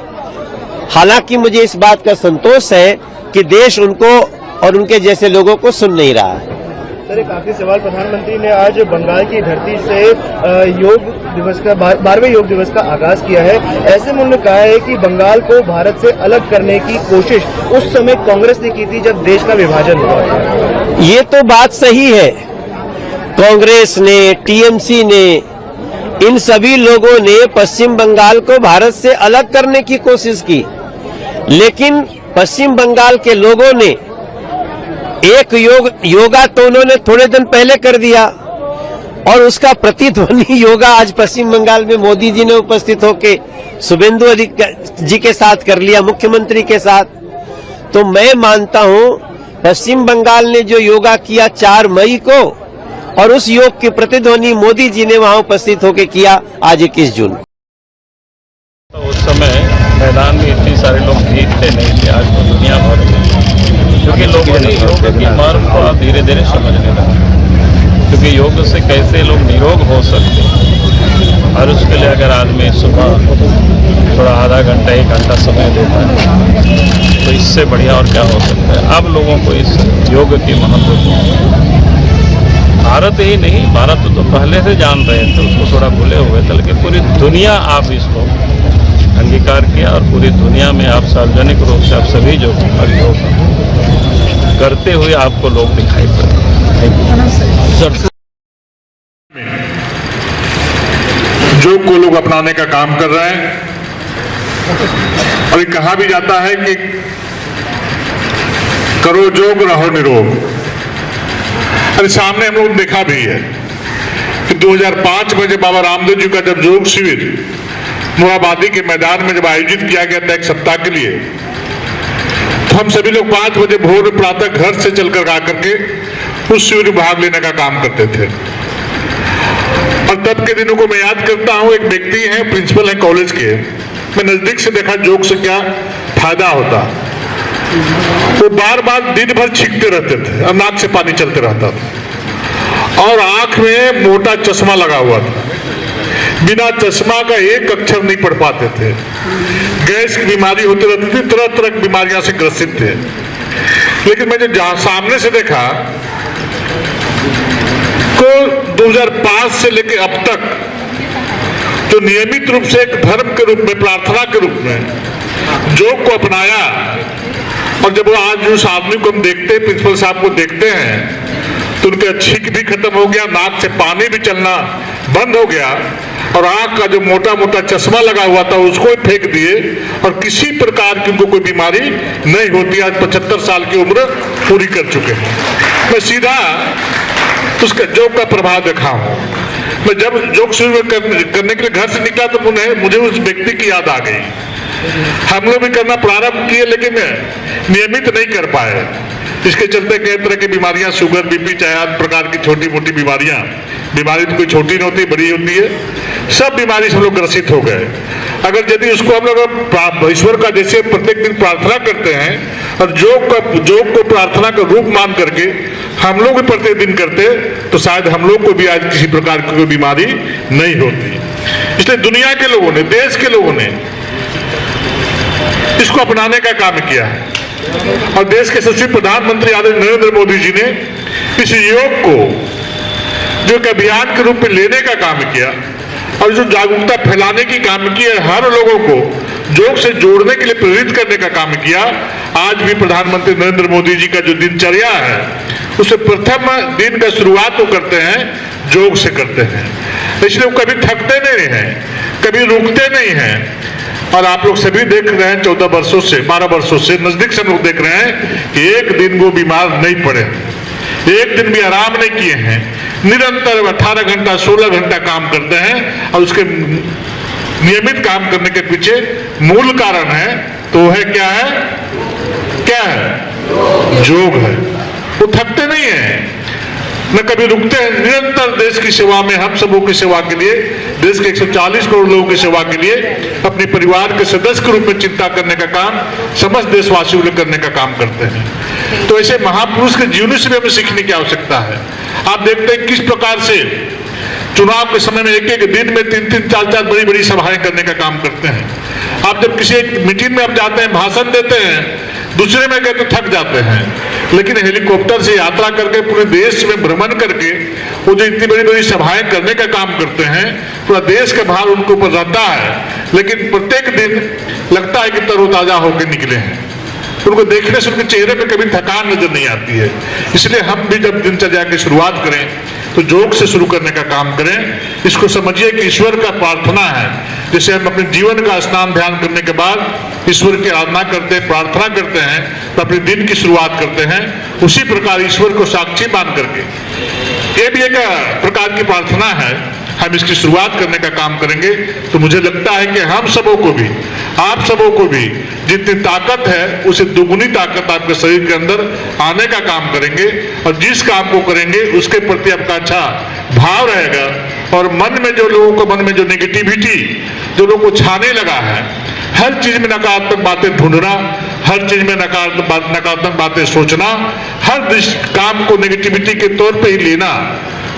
हालांकि मुझे इस बात का संतोष है कि देश उनको और उनके जैसे लोगों को सुन नहीं रहा है।
सर, एक आखिरी सवाल, प्रधानमंत्री ने आज बंगाल की धरती से योग दिवस का 12वें योग दिवस का आगाज किया है। ऐसे में उन्होंने कहा है कि बंगाल को भारत से अलग करने की कोशिश उस समय कांग्रेस ने की थी जब देश का विभाजन हुआ था।
ये तो बात सही है, कांग्रेस ने, टीएमसी ने, इन सभी लोगों ने पश्चिम बंगाल को भारत से अलग करने की कोशिश की, लेकिन पश्चिम बंगाल के लोगों ने एक योगा तो उन्होंने थोड़े दिन पहले कर दिया और उसका प्रतिध्वनि योगा आज पश्चिम बंगाल में मोदी जी ने उपस्थित होकर शुभेंदु अधिकारी जी के साथ कर लिया, मुख्यमंत्री के साथ। तो मैं मानता हूं पश्चिम बंगाल ने जो योगा किया 4 मई को, और उस योग की प्रतिध्वनि मोदी जी ने वहां उपस्थित होकर किया आज 21 जून।
तो उस समय मैदान में इतने सारे लोग जीतते नहीं थे, आज तो दुनिया भर में, क्योंकि लोगों ने योग की मर्म को धीरे धीरे समझने लगा, क्योंकि योग से कैसे लोग निरोग हो सकते हैं। और उसके लिए अगर आदमी सुबह थोड़ा आधा घंटा 1 घंटा समय देता है तो इससे बढ़िया और क्या हो सकता है। अब लोगों को इस योग की महत्व को, भारत ही नहीं, भारत तो पहले से जान रहे थे, उसको थोड़ा भूले हुए थे, लेकिन पूरी दुनिया आप इसको अंगीकार किया और पूरी दुनिया में आप सार्वजनिक रूप से आप सभी जो योग करते हुए आपको लोग दिखाई पड़े।
योग को लोग अपनाने का काम कर रहे हैं और ये कहा भी जाता है कि करो योग रहो निरोग। अरे सामने हम लोग देखा भी है कि 2005 में जब बाबा रामदेव जी का जब योग शिविर मोराबादी के मैदान में जब आयोजित किया गया था 1 सप्ताह के लिए, तो हम सभी लोग 5 बजे भोर प्रातः घर से चलकर आकर के उस शिविर में भाग लेने का काम करते थे। और तब के दिनों को मैं याद करता हूं, एक व्यक्ति हैं, प्रिंसिपल हैं कॉलेज के, मैं नजदीक से देखा योग से क्या फायदा होता। वो बार बार दिन भर छींकते रहते थे और नाक से पानी चलते रहता था और आंख में मोटा चश्मा लगा हुआ था, बिना चश्मा का एक अक्षर नहीं पढ़ पाते थे, गैस की बीमारी होती रहती थी, तरह तरह की बीमारियां से ग्रसित थे। लेकिन मैं जब सामने से देखा तो 2005 से लेकर अब तक जो नियमित रूप से एक धर्म के रूप में, प्रार्थना के रूप में योग को अपनाया, और जब वो आज उस आदमी को हम देखते हैं, प्रिंसिपल साहब को देखते हैं, तो उनका छींक भी खत्म हो गया, नाक से पानी भी चलना बंद हो गया और आंख का जो मोटा मोटा चश्मा लगा हुआ था उसको ही फेंक दिए और किसी प्रकार की उनको कोई बीमारी नहीं होती। आज 75 साल की उम्र पूरी कर चुके हैं। मैं सीधा उसका योग का प्रभाव देखा हूं। मैं जब योग शुरू करने के लिए घर से निकला तो मुझे उस व्यक्ति की याद आ गई। हम लोग भी करना प्रारंभ किए लेकिन नियमित नहीं कर पाए, इसके चलते कई तरह की बीमारियां, शुगर, बीपी, चाहे अन्य प्रकार की छोटी मोटी बीमारियां, बीमारी तो कोई छोटी नहीं होती, बड़ी होती है, सब बीमारी से हम लोग ग्रसित हो गए। अगर यदि उसको हम लोग ईश्वर का जैसे प्रत्येक दिन प्रार्थना करते हैं और योग को प्रार्थना का रूप मान करके हम लोग भी प्रत्येक दिन करते तो शायद हम लोग को भी आज किसी प्रकार की कोई बीमारी नहीं होती। इसलिए दुनिया के लोगों ने, देश के लोगों ने इसको अपनाने का काम किया है और देश के यशस्वी प्रधानमंत्री आदरणीय नरेंद्र मोदी जी ने इस योग को जो एक अभियान के रूप में लेने का काम किया और जो जागरूकता फैलाने की काम की है, हर लोगों को योग से जोड़ने के लिए प्रेरित करने का काम किया। आज भी प्रधानमंत्री नरेंद्र मोदी जी का जो दिनचर्या है, उसे प्रथम दिन का शुरुआत वो करते हैं योग से करते हैं। इसलिए वो कभी थकते नहीं हैं, कभी रुकते नहीं हैं। और आप लोग सभी देख रहे हैं 14 वर्षों से 12 वर्षों से नजदीक से हम लोग देख रहे हैं कि एक दिन वो बीमार नहीं पड़े, एक दिन भी आराम नहीं किए हैं। निरंतर 18 घंटा 16 घंटा काम करते हैं और उसके नियमित काम करने के पीछे मूल कारण है तो है क्या है योग है। वो थकते नहीं है, न कभी रुकते हैं, निरंतर देश की सेवा में, हम सबों की सेवा के लिए, देश के 140 करोड़ लोगों की सेवा के लिए, अपने परिवार के सदस्य के रूप में चिंता करने का काम समस्त देशवासियों के लिए करने का काम करते हैं। तो ऐसे महापुरुष के जीवन से भी हमें सीखने की आवश्यकता है। आप देखते हैं किस प्रकार से चुनाव के समय में एक एक दिन में 3-3 4-4 बड़ी बड़ी सभाएं करने का काम करते हैं। आप जब किसी एक मीटिंग में आप जाते हैं, भाषण देते हैं, दूसरे में कहते थक जाते हैं, लेकिन हेलीकॉप्टर से यात्रा करके पूरे देश में भ्रमण करके वो जो इतनी बड़ी बड़ी सभाएं करने का काम करते हैं, पूरा देश का भार उनके ऊपर रहता है, लेकिन प्रत्येक दिन लगता है कि तरोताजा होकर निकले हैं। उनको देखने से उनके चेहरे पे कभी थकान नजर नहीं आती है। इसलिए हम भी जब दिनचर्या की शुरुआत करें तो योग से शुरू करने का काम करें। इसको समझिए कि ईश्वर का प्रार्थना है। जैसे हम अपने जीवन का स्नान ध्यान करने के बाद ईश्वर की आराधना करते हैं, प्रार्थना करते हैं, तो अपने दिन की शुरुआत करते हैं। उसी प्रकार ईश्वर को साक्षी मान करके ये भी एक प्रकार की प्रार्थना है, हम इसकी शुरुआत करने का काम करेंगे। तो मुझे लगता है कि हम सबों को भी, आप सबों को भी जितनी ताकत है उससे दुगुनी ताकत आपके शरीर के अंदर आने का काम करेंगे। और जिस काम को करेंगे उसके प्रति आपका अच्छा भाव रहेगा। और मन में जो लोगों को, मन में जो नेगेटिविटी जो लोगों को छाने लगा है, हर चीज में नकारात्मक बातें ढूंढना, हर चीज में नकारात्मक बातें सोचना, हर काम को नेगेटिविटी के तौर पे ही लेना,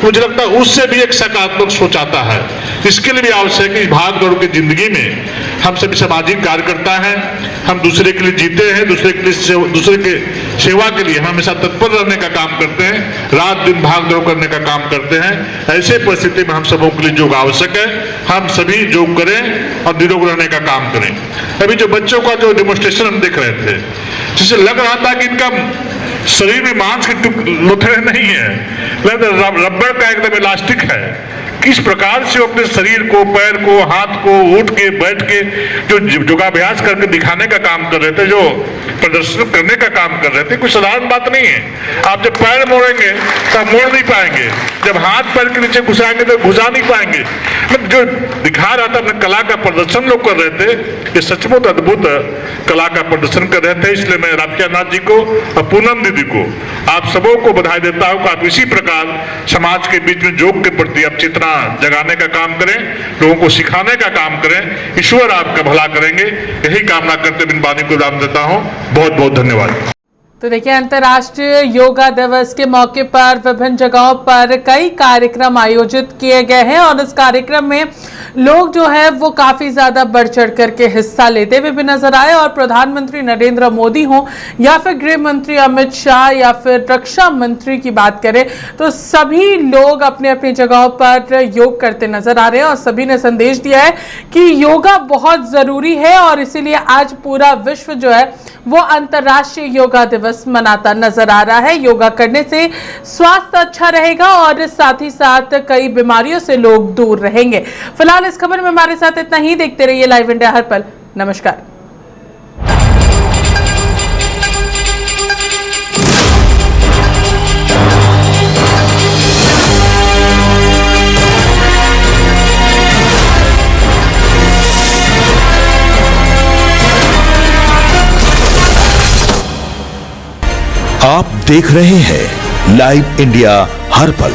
मुझे लगता है उससे भी एक सकारात्मक सोच आता है। इसके लिए भी आवश्यक है कि भाग दौड़ की जिंदगी में हम सभी सामाजिक कार्यकर्ता हैं, हम दूसरे के लिए जीते हैं, दूसरे के सेवा के लिए हम हमेशा तत्पर रहने का काम करते हैं, रात दिन भाग दौड़ करने का काम करते हैं। ऐसे परिस्थिति में हम सबों के लिए योग आवश्यक है। हम सभी योग करें और निरोग रहने का काम करें। अभी जो बच्चों का जो डेमोन्स्ट्रेशन हम देख रहे थे, जिससे लग रहा था कि इनका शरीर में मांस के लुथड़े नहीं है, रबड़ का एकदम इलास्टिक है। किस प्रकार से वो अपने शरीर को, पैर को, हाथ को उठ के बैठ के जो योगाभ्यास करके दिखाने का काम कर रहे थे, जो प्रदर्शन करने का काम कर रहे थे, कोई साधारण बात नहीं है। आप जब पैर मोड़ेंगे तो आप मोड़ नहीं पाएंगे, जब हाथ पैर के नीचे घुसाएंगे तो घुसा नहीं पाएंगे। मतलब जो दिखा रहा था, अपने कला का प्रदर्शन लोग कर रहे थे, ये सचमुच अद्भुत कला का प्रदर्शन कर रहे थे। इसलिए मैं रामचंद्र जी को और पूनम दीदी को, आप सबों को बधाई देता हूँ कि आप इसी प्रकार समाज के बीच में योग के प्रति आप चेतना जगाने का काम करें, लोगों को सिखाने का काम करें। ईश्वर आपका भला करेंगे, यही कामना करते बिन वाणी को विराम देता हूँ। बहुत बहुत धन्यवाद।
तो देखिए, अंतर्राष्ट्रीय योगा दिवस के मौके पर विभिन्न जगहों पर कई कार्यक्रम आयोजित किए गए हैं और इस कार्यक्रम में लोग जो है वो काफी ज्यादा बढ़ चढ़ करके हिस्सा लेते हुए भी नजर आए। और प्रधानमंत्री नरेंद्र मोदी हो या फिर गृह मंत्री अमित शाह या फिर रक्षा मंत्री की बात करें, तो सभी लोग अपने अपनी जगहों पर योग करते नजर आ रहे हैं और सभी ने संदेश दिया है कि योगा बहुत जरूरी है और इसीलिए आज पूरा विश्व जो है वो अंतर्राष्ट्रीय योगा दिवस मनाता नजर आ रहा है। योगा करने से स्वास्थ्य अच्छा रहेगा और साथ ही साथ कई बीमारियों से लोग दूर रहेंगे। फिलहाल इस खबर में हमारे साथ इतना ही। देखते रहिए लाइव इंडिया हर पल। नमस्कार।
आप देख रहे हैं लाइव इंडिया हर पल।